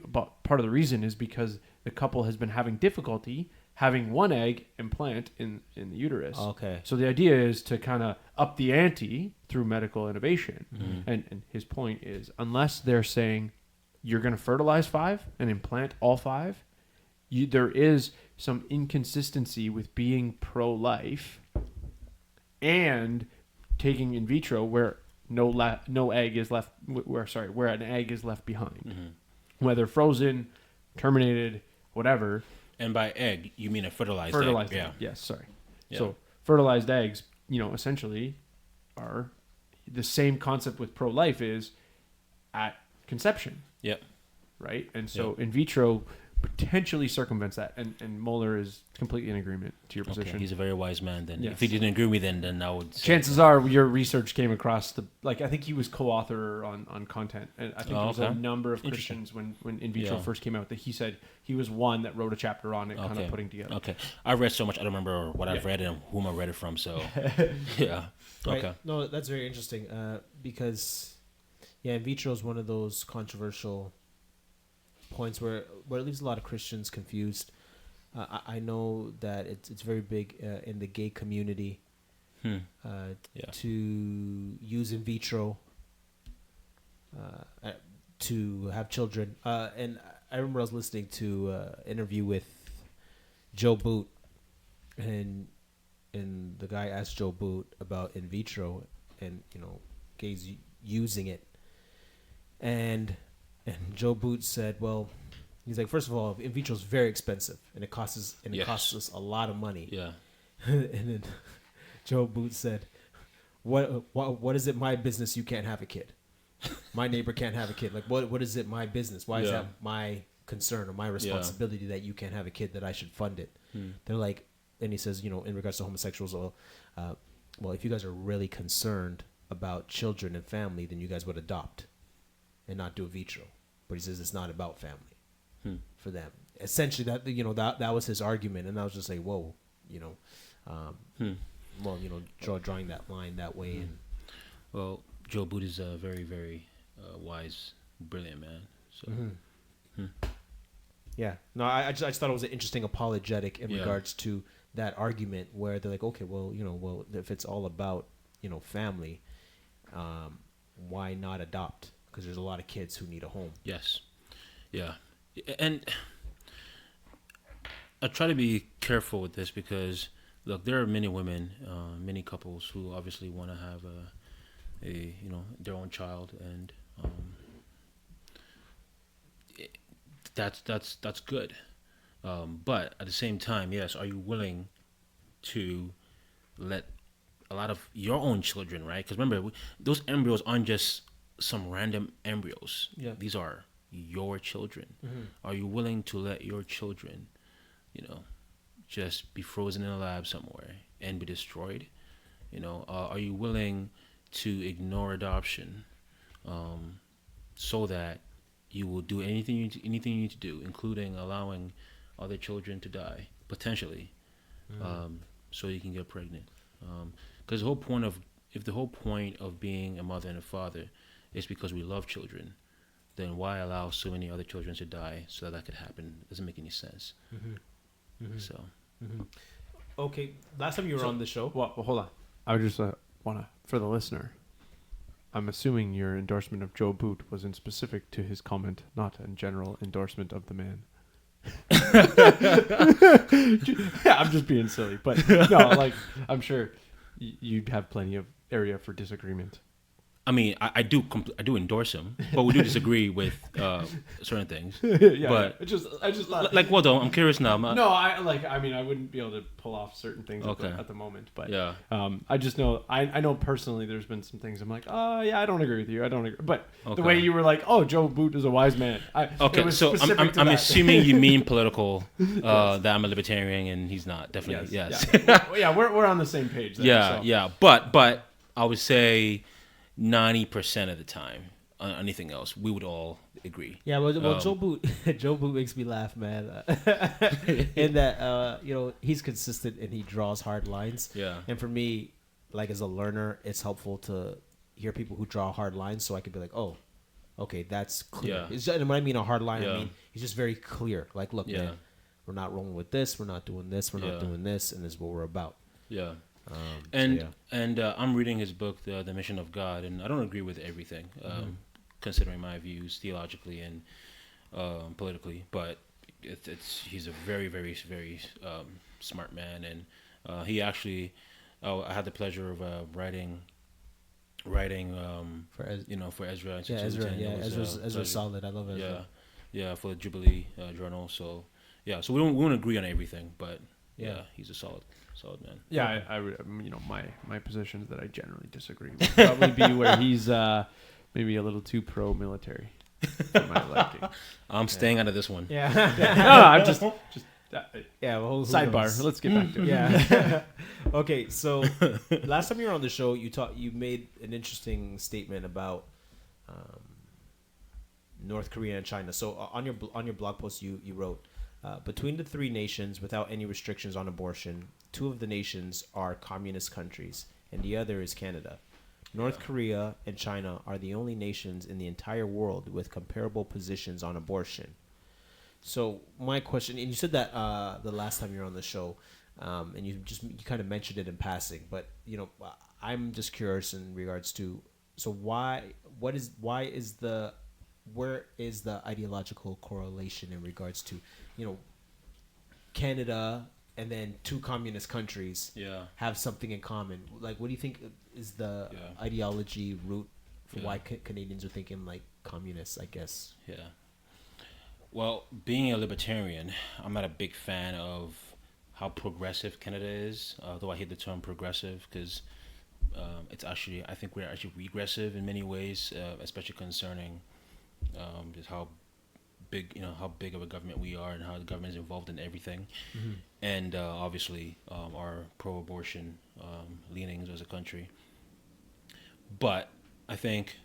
but part of the reason is because the couple has been having difficulty having one egg implant in the uterus. Okay. So the idea is to kind of up the ante through medical innovation. And his point is, unless they're saying you're going to fertilize 5 and implant all 5, there is some inconsistency with being pro-life and taking in vitro where no egg is left, where an egg is left behind, whether frozen, terminated, whatever. And by egg, you mean a fertilized egg? Egg. Yes, sorry. Yeah. So fertilized eggs, essentially are the same concept with pro-life is at conception. Yep. Right? And so in vitro potentially circumvents that, and Moeller is completely in agreement to your position. Okay, he's a very wise man then. Yes. If he didn't agree with me then I would say chances are your research came across I think he was co-author on content, and I think there was a number of Christians when in vitro first came out that he said he was one that wrote a chapter on it, kind of putting together. Okay. I read so much I don't remember what I've read and whom I read it from, so yeah. Right. Okay. No, that's very interesting because, in vitro is one of those controversial points where it leaves a lot of Christians confused. I know that it's very big in the gay community to use in vitro to have children. And I remember I was listening to an interview with Joe Boot, and the guy asked Joe Boot about in vitro and gays using it, and Joe Boot said, well, he's like, first of all, in vitro is very expensive and it costs us a lot of money. Yeah. And then Joe Boot said, what is it my business you can't have a kid? My neighbor can't have a kid. Like, what is it my business? Why is that my concern or my responsibility that you can't have a kid, that I should fund it? They're like, and he says, in regards to homosexuals, well, if you guys are really concerned about children and family, then you guys would adopt and not do in vitro. But he says it's not about family for them. Essentially, that was his argument, and I was just like, whoa, drawing that line that way. And well, Joe Boot is a very, very wise, brilliant man. So, yeah, no, I just thought it was an interesting apologetic in regards to that argument, where they're like, okay, well, if it's all about family, why not adopt? Because there's a lot of kids who need a home. Yes, yeah, and I try to be careful with this because, look, there are many women, many couples who obviously want to have their own child, and that's good. But at the same time, yes, are you willing to let a lot of your own children, right? Because remember, those embryos aren't just some random embryos. Yeah. These are your children. Are you willing to let your children, just be frozen in a lab somewhere and be destroyed? Are you willing to ignore adoption, so that you will do anything you need to do, including allowing other children to die potentially, so you can get pregnant? Because if the whole point of being a mother and a father is because we love children, then why allow so many other children to die so that could happen? It doesn't make any sense. So. Okay, last time you were on the show. Well, hold on. I would just want to, for the listener, I'm assuming your endorsement of Joe Boot was in specific to his comment, not in general endorsement of the man. Yeah, I'm just being silly, but no, I'm sure you'd have plenty of area for disagreement. I mean, I do endorse him, but we do disagree with certain things. Yeah, but I just thought, what though? I'm curious now. No, I wouldn't be able to pull off certain things at the moment, but yeah. I just know I know personally there's been some things I'm like, oh yeah, I don't agree with you. I don't agree. But the way you were like, oh, Joe Boot is a wise man. So I'm assuming you mean political, that I'm a libertarian and he's not. Definitely, yes. Yeah, we're on the same page. Then, yeah. But I would say 90% of the time, on anything else, we would all agree. Yeah, well, Joe Boot makes me laugh, man. In that, he's consistent and he draws hard lines. Yeah. And for me, like as a learner, it's helpful to hear people who draw hard lines, so I could be like, oh, okay, that's clear. Yeah. And when I mean a hard line, I mean he's just very clear. Like, look, man, we're not rolling with this. We're not doing this. We're not doing this, and this is what we're about. Yeah. I'm reading his book, The Mission of God, and I don't agree with everything, considering my views theologically and politically. But he's a very, very, very smart man, and he actually, I had the pleasure of writing for Ezra. Yeah, Ezra. Yeah, Ezra's solid. I love Ezra. Yeah, for the Jubilee Journal. So so we won't agree on everything, but he's a solid man. Yeah, I my position is that I generally disagree. Would probably be where he's maybe a little too pro-military for my liking. I'm staying out of this one. Yeah. No, I'm just Well, sidebar. knows? Let's get back to it. Yeah. Okay, so last time you were on the show, you made an interesting statement about North Korea and China. So on your blog post, you wrote, between the three nations without any restrictions on abortion, two of the nations are communist countries, and the other is Canada. North Korea and China are the only nations in the entire world with comparable positions on abortion. So my question, and you said that the last time you were on the show, and you kind of mentioned it in passing, but I'm just curious in regards to, so where is the ideological correlation in regards to Canada and then two communist countries have something in common? Like, what do you think is the ideology root for why Canadians are thinking like communists, I guess? Yeah. Well, being a libertarian, I'm not a big fan of how progressive Canada is, although I hate the term progressive because I think we're actually regressive in many ways, especially concerning just how big of a government we are and how the government is involved in everything, and obviously our pro-abortion leanings as a country. But I think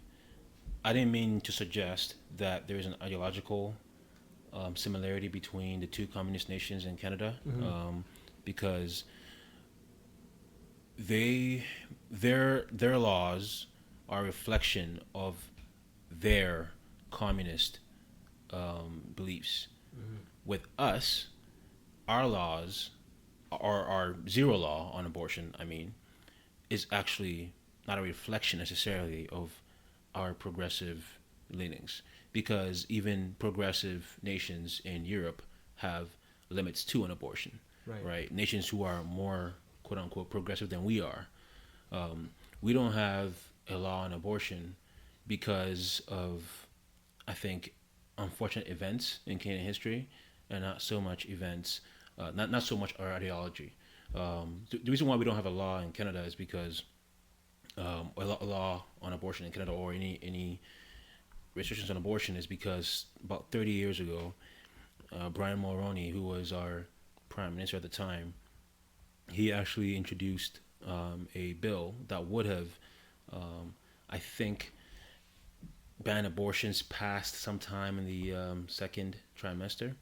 I didn't mean to suggest that there is an ideological similarity between the two communist nations in Canada, because their laws are a reflection of their communist beliefs. With us, our laws, or our zero law on abortion, is actually not a reflection necessarily of our progressive leanings, because even progressive nations in Europe have limits to an abortion, right? Nations who are more quote unquote progressive than we are. We don't have a law on abortion because of, I think, unfortunate events in Canadian history, and not so much events, not so much our ideology. The reason why we don't have a law in Canada is because a law on abortion in Canada, or any restrictions on abortion, is because about 30 years ago, Brian Mulroney, who was our prime minister at the time, he actually introduced a bill that would have, I think, banned abortions past sometime in the second trimester.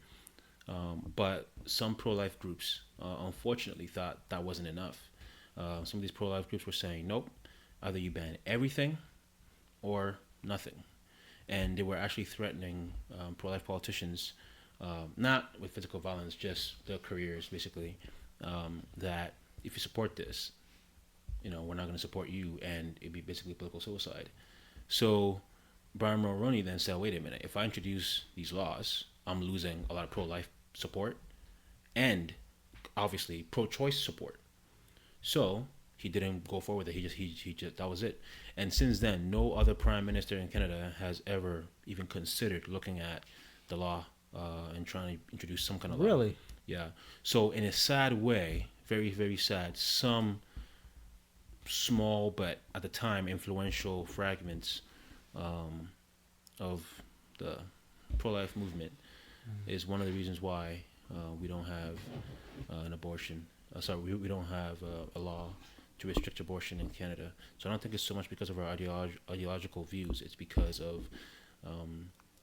But some pro-life groups, unfortunately, thought that wasn't enough. Some of these pro-life groups were saying, nope, either you ban everything or nothing. And they were actually threatening pro-life politicians, not with physical violence, just their careers, basically, that if you support this, we're not going to support you, and it'd be basically political suicide. So Brian Mulroney then said, wait a minute, if I introduce these laws, I'm losing a lot of pro-life support and obviously pro-choice support. So he didn't go forward with it. He just that was it. And since then, no other prime minister in Canada has ever even considered looking at the law and trying to introduce some kind of law. Really? Yeah. So in a sad way, very, very sad, some small but at the time influential fragments of the pro-life movement is one of the reasons why we don't have an abortion. We don't have a law to restrict abortion in Canada. So I don't think it's so much because of our ideological views. It's because of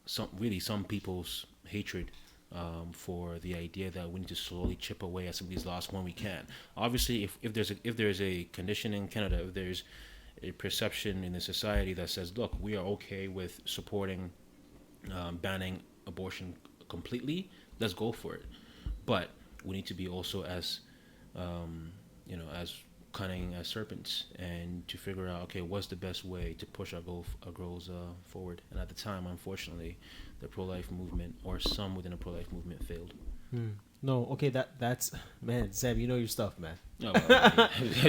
some people's hatred for the idea that we need to slowly chip away at some of these laws when we can. Obviously, if there's a condition in Canada, if there's a perception in the society that says, look, we are okay with supporting banning abortion completely, let's go for it. But we need to be also as as cunning as serpents, and to figure out, okay, what's the best way to push our goals forward. And at the time, unfortunately, the pro-life movement, or some within the pro-life movement, failed. No, okay, that's man, Sam, you know your stuff, man. Oh,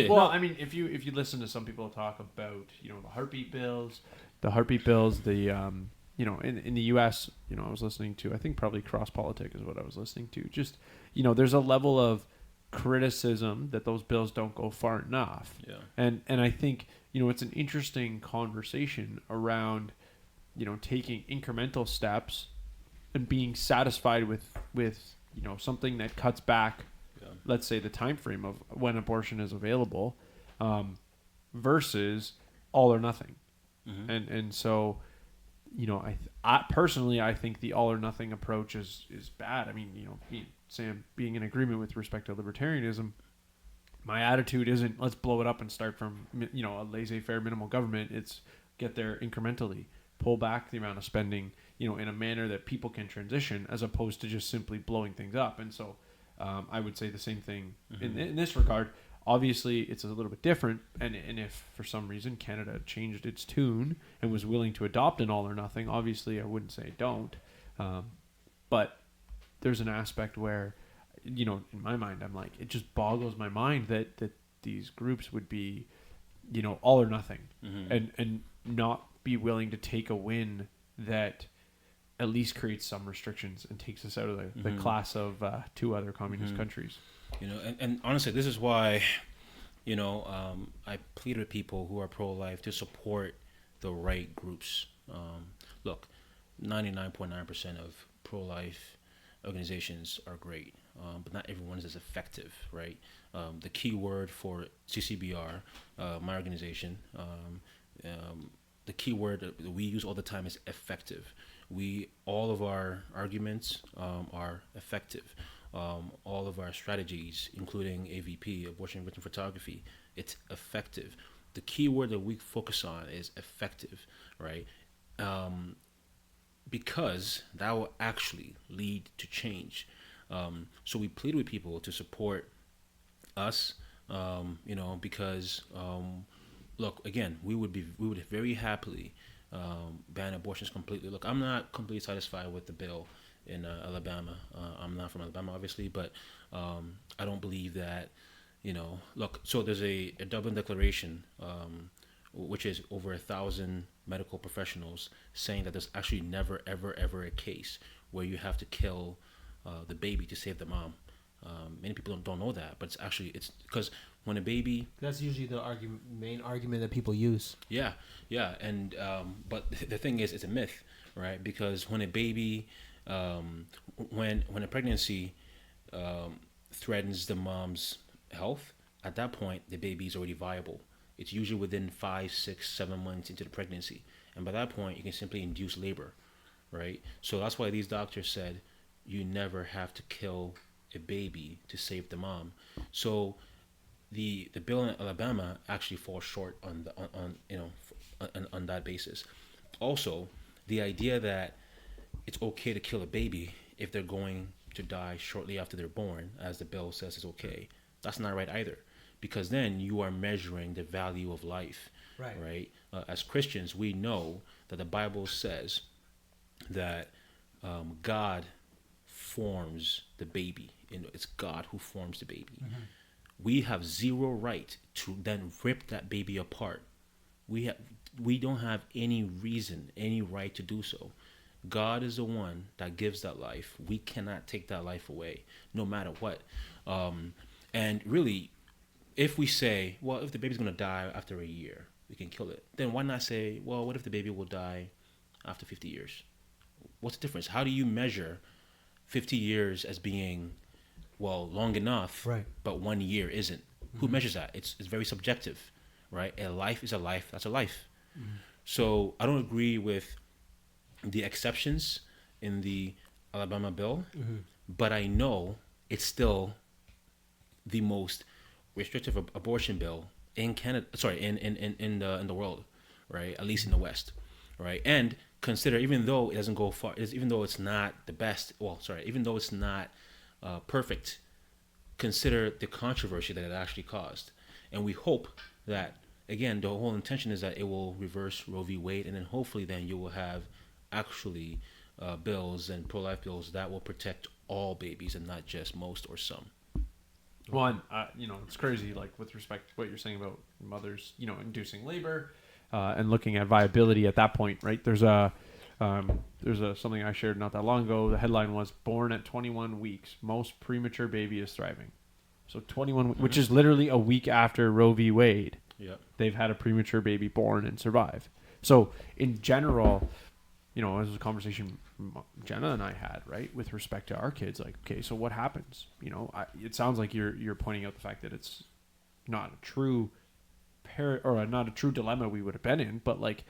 Well, if you listen to some people talk about the heartbeat bills, in the U.S., I was listening to, I think probably Cross Politic is what I was listening to. Just there's a level of criticism that those bills don't go far enough. Yeah. And I think it's an interesting conversation around taking incremental steps and being satisfied with something that cuts back, let's say, the time frame of when abortion is available, versus all or nothing. And so I personally, I think the all or nothing approach is bad. Sam being in agreement with respect to libertarianism, my attitude isn't let's blow it up and start from a laissez-faire minimal government. It's get there incrementally, pull back the amount of spending, in a manner that people can transition, as opposed to just simply blowing things up. And so I would say the same thing in this regard. Obviously, it's a little bit different, and if for some reason Canada changed its tune and was willing to adopt an all or nothing, obviously I wouldn't say don't. But there's an aspect where, in my mind, I'm like, it just boggles my mind that these groups would be, all or nothing, and not be willing to take a win that at least creates some restrictions and takes us out of the class of 2 other communist countries. And honestly, this is why, I plead with people who are pro-life to support the right groups. Look, 99.9% of pro-life organizations are great, but not everyone is as effective, right? The key word for CCBR, my organization, the key word that we use all the time is effective. All of our arguments are effective. All of our strategies, including AVP, abortion victim photography, it's effective. The key word that we focus on is effective, right? Because that will actually lead to change. So we plead with people to support us, because look, again, we would very happily ban abortions completely. Look, I'm not completely satisfied with the bill in Alabama. I'm not from Alabama, obviously, but I don't believe that, look, so there's a Dublin Declaration, which is over 1,000 medical professionals saying that there's actually never, ever, ever a case where you have to kill the baby to save the mom. Many people don't know that, but it's because when a baby... That's usually the main argument that people use. Yeah, and but the thing is, it's a myth, right? Because when a baby... when a pregnancy threatens the mom's health, at that point the baby is already viable. It's usually within 5, 6, 7 months into the pregnancy, and by that point you can simply induce labor, right? So that's why these doctors said you never have to kill a baby to save the mom. So the bill in Alabama actually falls short on that basis. Also, the idea that it's okay to kill a baby if they're going to die shortly after they're born, as the bill says is okay. That's not right either, because then you are measuring the value of life, right? As Christians, we know that the Bible says that God forms the baby. It's God who forms the baby. We have zero right to then rip that baby apart. We don't have any reason, any right to do so. God is the one that gives that life. We cannot take that life away, no matter what. And really, if we say, well, if the baby's going to die after a year, we can kill it, then why not say, well, what if the baby will die after 50 years? What's the difference? How do you measure 50 years as being, well, long enough, right, but 1 year isn't? Who measures that? It's very subjective, right? A life is a life. That's a life. So I don't agree with the exceptions in the Alabama bill, but I know it's still the most restrictive abortion bill in Canada. Sorry, in the world, right? At least in the West, right? And consider, even though it doesn't go far, even though it's not the best. Well, sorry, even though it's not perfect, consider the controversy that it actually caused, and we hope that, again, the whole intention is that it will reverse Roe v. Wade, and then hopefully then you will have actually bills and pro-life bills that will protect all babies and not just most or some. One, it's crazy, like with respect to what you're saying about mothers, inducing labor and looking at viability at that point, right? There's something I shared not that long ago. The headline was "Born at 21 weeks, most premature baby is thriving." So 21, which is literally a week after Roe v. Wade. Yep. They've had a premature baby born and survive. So in general, it was a conversation Jenna and I had, right, with respect to our kids. Like, okay, so what happens? It sounds like you're pointing out the fact that it's not a true not a true dilemma we would have been in, but like,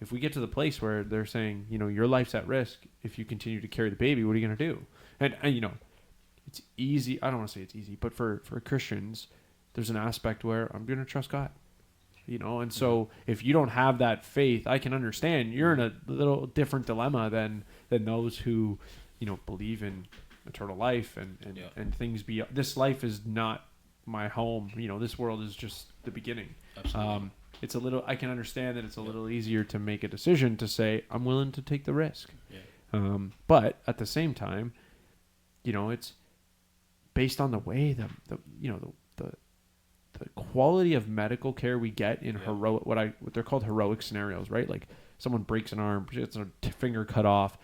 if we get to the place where they're saying, your life's at risk if you continue to carry the baby, what are you going to do? And it's easy. I don't want to say it's easy, but for Christians, there's an aspect where I'm going to trust God. And so if you don't have that faith, I can understand you're in a little different dilemma than those who, believe in eternal life and things beyond. This life is not my home. This world is just the beginning. Absolutely. It's a little, I can understand that it's a little easier to make a decision to say, I'm willing to take the risk. Yeah. But at the same time, it's based on the way the quality of medical care we get in heroic, what they're called heroic scenarios, right? Like someone breaks an arm, gets a finger cut off.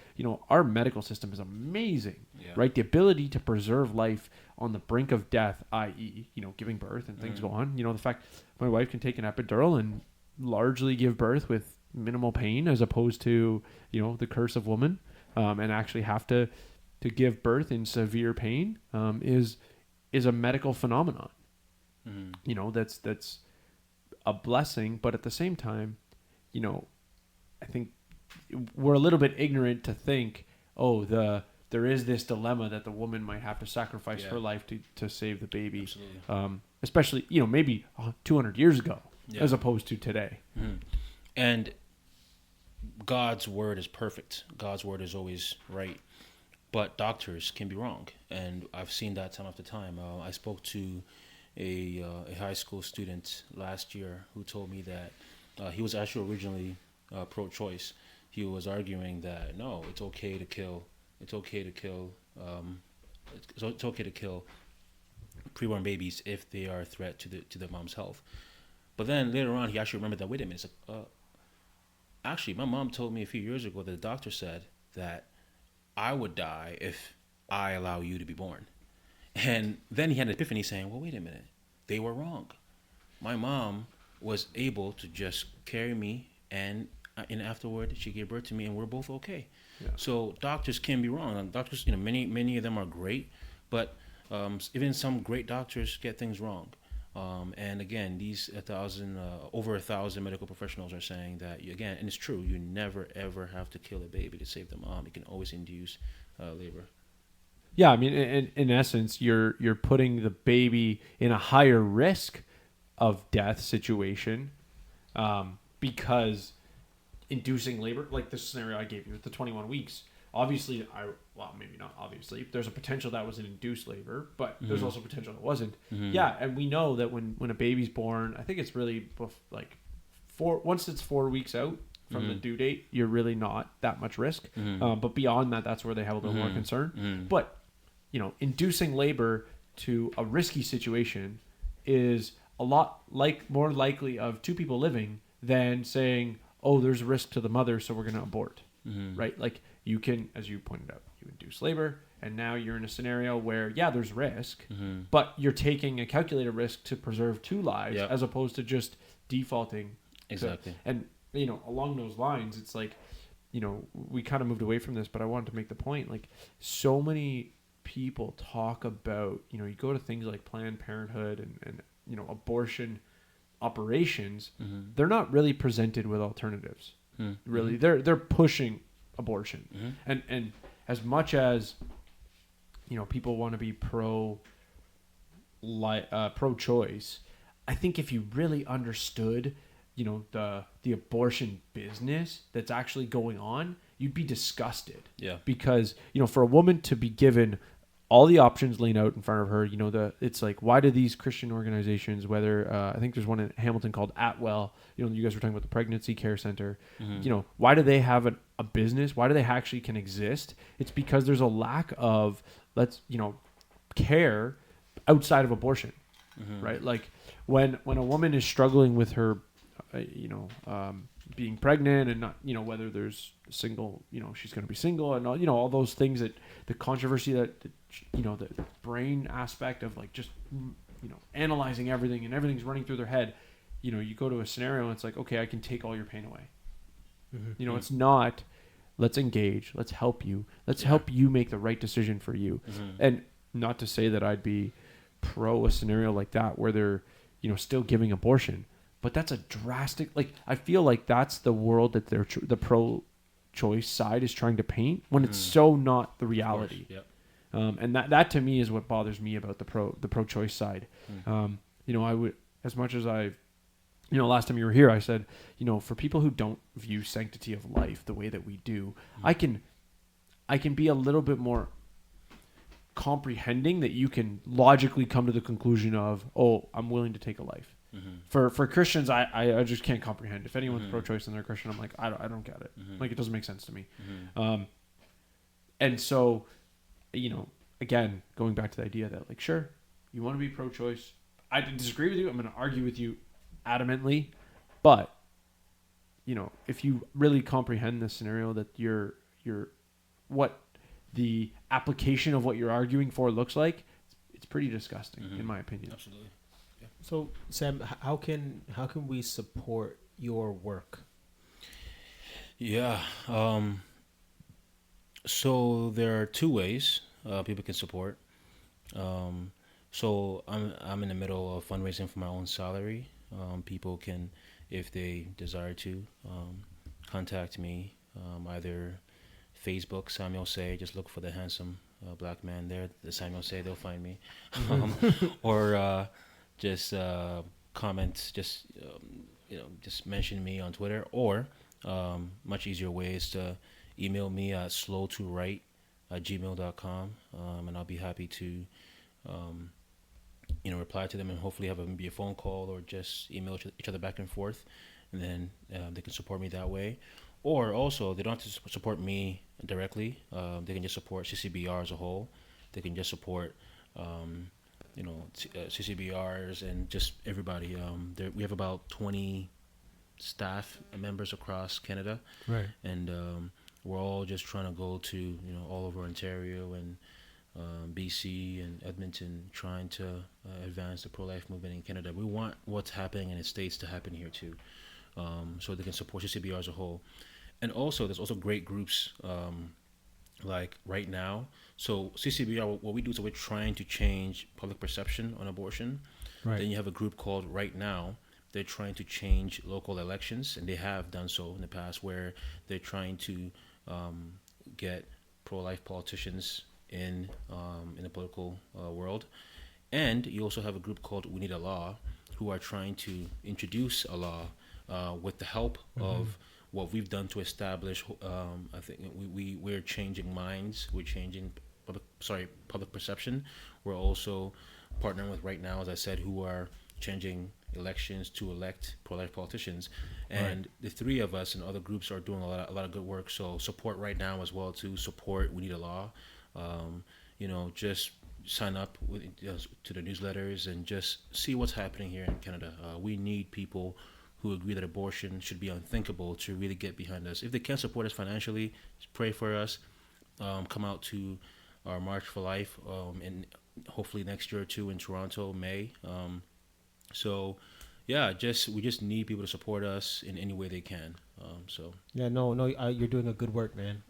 Our medical system is amazing, right? The ability to preserve life on the brink of death, i.e., giving birth and things go on. The fact my wife can take an epidural and largely give birth with minimal pain, as opposed to the curse of woman, and actually have to give birth in severe pain, is a medical phenomenon. That's a blessing, but at the same time, I think we're a little bit ignorant to think, there is this dilemma that the woman might have to sacrifice her life to save the baby. Absolutely. Especially, maybe 200 years ago, as opposed to today. And God's word is perfect. God's word is always right. But doctors can be wrong. And I've seen that time after time. I spoke to a high school student last year who told me that he was actually originally pro-choice. He was arguing that no, it's okay to kill preborn babies if they are a threat to the mom's health. But then later on, he actually remembered that, wait a minute, it's like, actually, my mom told me a few years ago that the doctor said that I would die if I allow you to be born. And then he had an epiphany saying, well, wait a minute, they were wrong. My mom was able to just carry me, and afterward she gave birth to me, and we're both okay. Yeah. So doctors can be wrong. And doctors, many of them are great, but even some great doctors get things wrong. And again, these over 1,000 medical professionals are saying that, again, and it's true, you never ever have to kill a baby to save the mom. You can always induce labor. Yeah, I mean, in essence, you're putting the baby in a higher risk of death situation, because inducing labor, like the scenario I gave you with the 21 weeks, obviously, maybe not obviously, there's a potential that was an induced labor, but there's also potential that wasn't. Yeah, and we know that when a baby's born, I think it's really once it's 4 weeks out from the due date, you're really not that much risk. But beyond that, that's where they have a little more concern. But inducing labor to a risky situation is a lot more likely of two people living than saying, oh, there's a risk to the mother, so we're going to abort. Right? Like, you can, as you pointed out, you induce labor, and now you're in a scenario where, there's risk, but you're taking a calculated risk to preserve two lives, as opposed to just defaulting. Exactly. And, along those lines, it's like, we kind of moved away from this, but I wanted to make the point, like, so many people talk about, you go to things like Planned Parenthood and abortion operations, they're not really presented with alternatives. Really, they're pushing abortion, and as much as people want to be pro-choice, I think if you really understood the abortion business that's actually going on, you'd be disgusted. Yeah, because for a woman to be given all the options laid out in front of her, it's like, why do these Christian organizations, whether I think there's one in Hamilton called Atwell, you guys were talking about the pregnancy care center, why do they have a business? Why do they actually can exist? It's because there's a lack of care outside of abortion, right? Like when a woman is struggling with her, being pregnant and not, whether there's single, she's going to be single and all, all those things that the controversy that, the brain aspect of like just, analyzing everything and everything's running through their head, you go to a scenario and it's like, okay, I can take all your pain away. It's not, let's engage, let's help you. Let's help you make the right decision for you. And not to say that I'd be pro a scenario like that where they're, still giving abortion. But that's a drastic, I feel like that's the world that the pro-choice side is trying to paint when it's so not the reality. And that to me is what bothers me about the pro-choice side. I would, as much as I've, last time you were here, I said, for people who don't view sanctity of life the way that we do, I can be a little bit more comprehending that you can logically come to the conclusion of, oh, I'm willing to take a life. For Christians, I just can't comprehend. If anyone's pro-choice and they're Christian, I'm like, I don't get it. Like, it doesn't make sense to me. And so, again, going back to the idea that, like, sure, you want to be pro-choice. I disagree with you. I'm going to argue with you adamantly. But, if you really comprehend the scenario that you're what the application of what you're arguing for looks like, it's pretty disgusting, in my opinion. Absolutely. Yeah. So, Sam, how can we support your work? Yeah. So there are two ways people can support. So I'm in the middle of fundraising for my own salary. People can, if they desire to, contact me either Facebook, Samuel Sey. Just look for the handsome black man there, the Samuel Sey. They'll find me. Or just comment. Just mention me on Twitter. Or much easier way is to email me at slowtowrite@gmail.com, and I'll be happy to reply to them and hopefully have maybe a phone call or just email each other back and forth, and then they can support me that way. Or also, they don't have to support me directly. They can just support CCBR as a whole. They can just support CCBRs and just everybody. We have about 20 staff members across Canada, Right? And we're all just trying to go to all over Ontario and BC and Edmonton, trying to advance the pro-life movement in Canada. We want what's happening in the States to happen here too, so they can support CCBR as a whole. And also, there's also great groups like Right Now. So CCBR, what we do is we're trying to change public perception on abortion. Right. Then you have a group called Right Now. They're trying to change local elections, and they have done so in the past, where they're trying to get pro-life politicians in the political world. And you also have a group called We Need a Law, who are trying to introduce a law with the help of what we've done to establish. I think we're changing minds. We're changing public perception. We're also partnering with Right Now, as I said, who are changing elections to elect pro-life politicians. And the three of us and other groups are doing a lot of good work. So support Right Now as well, to support We Need a Law. Just sign up to the newsletters and just see what's happening here in Canada. We need people who agree that abortion should be unthinkable to really get behind us. If they can't support us financially, pray for us. Come out to our March for Life, and hopefully next year or two in Toronto, May. We just need people to support us in any way they can. You're doing a good work, man.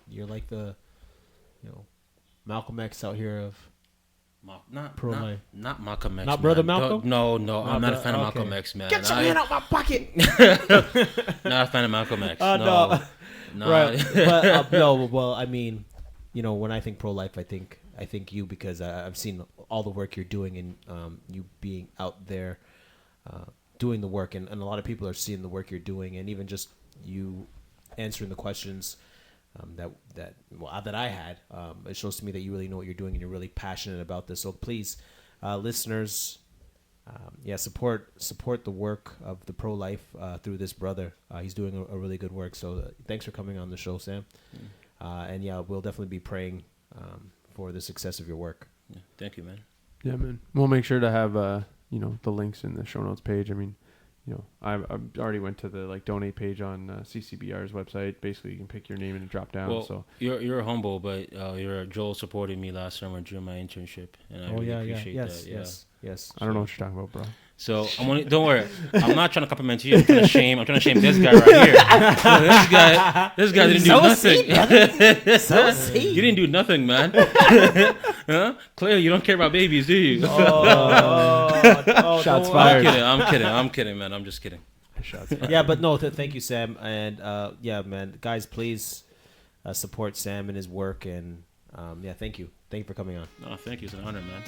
You're like the Malcolm X out here of pro-life. Not Malcolm X. Not Brother man. Malcolm? No, I'm not a fan of Malcolm X, man. Get your hand out my pocket. Not a fan of Malcolm X. No. No. Right. But well, I mean, when I think pro-life, I think you, because I've seen all the work you're doing, and you being out there doing the work, and a lot of people are seeing the work you're doing, and even just you answering the questions that I had. It shows to me that you really know what you're doing and you're really passionate about this. So please, listeners, support the work of the pro-life through this brother. He's doing a really good work. So thanks for coming on the show, Sam. We'll definitely be praying for the success of your work. Yeah, thank you, man. Yeah, man. We'll make sure to have the links in the show notes page. I mean, I already went to the donate page on CCBR's website. Basically, you can pick your name and drop down. Well, so you're humble, but Joel supported me last summer during my internship, and I really appreciate that. Yes. I don't know what you're talking about, bro. So don't worry. I'm not trying to compliment you. I'm trying to shame this guy right here. This guy didn't do nothing. You didn't do nothing, man. Huh? Clearly, you don't care about babies, do you? Shots fired. I'm kidding, man. I'm just kidding. Shots fired. Yeah, but no, thank you, Sam. And man, guys, please support Sam and his work, and Yeah, thank you for coming on. No, thank you. It's an honor, man.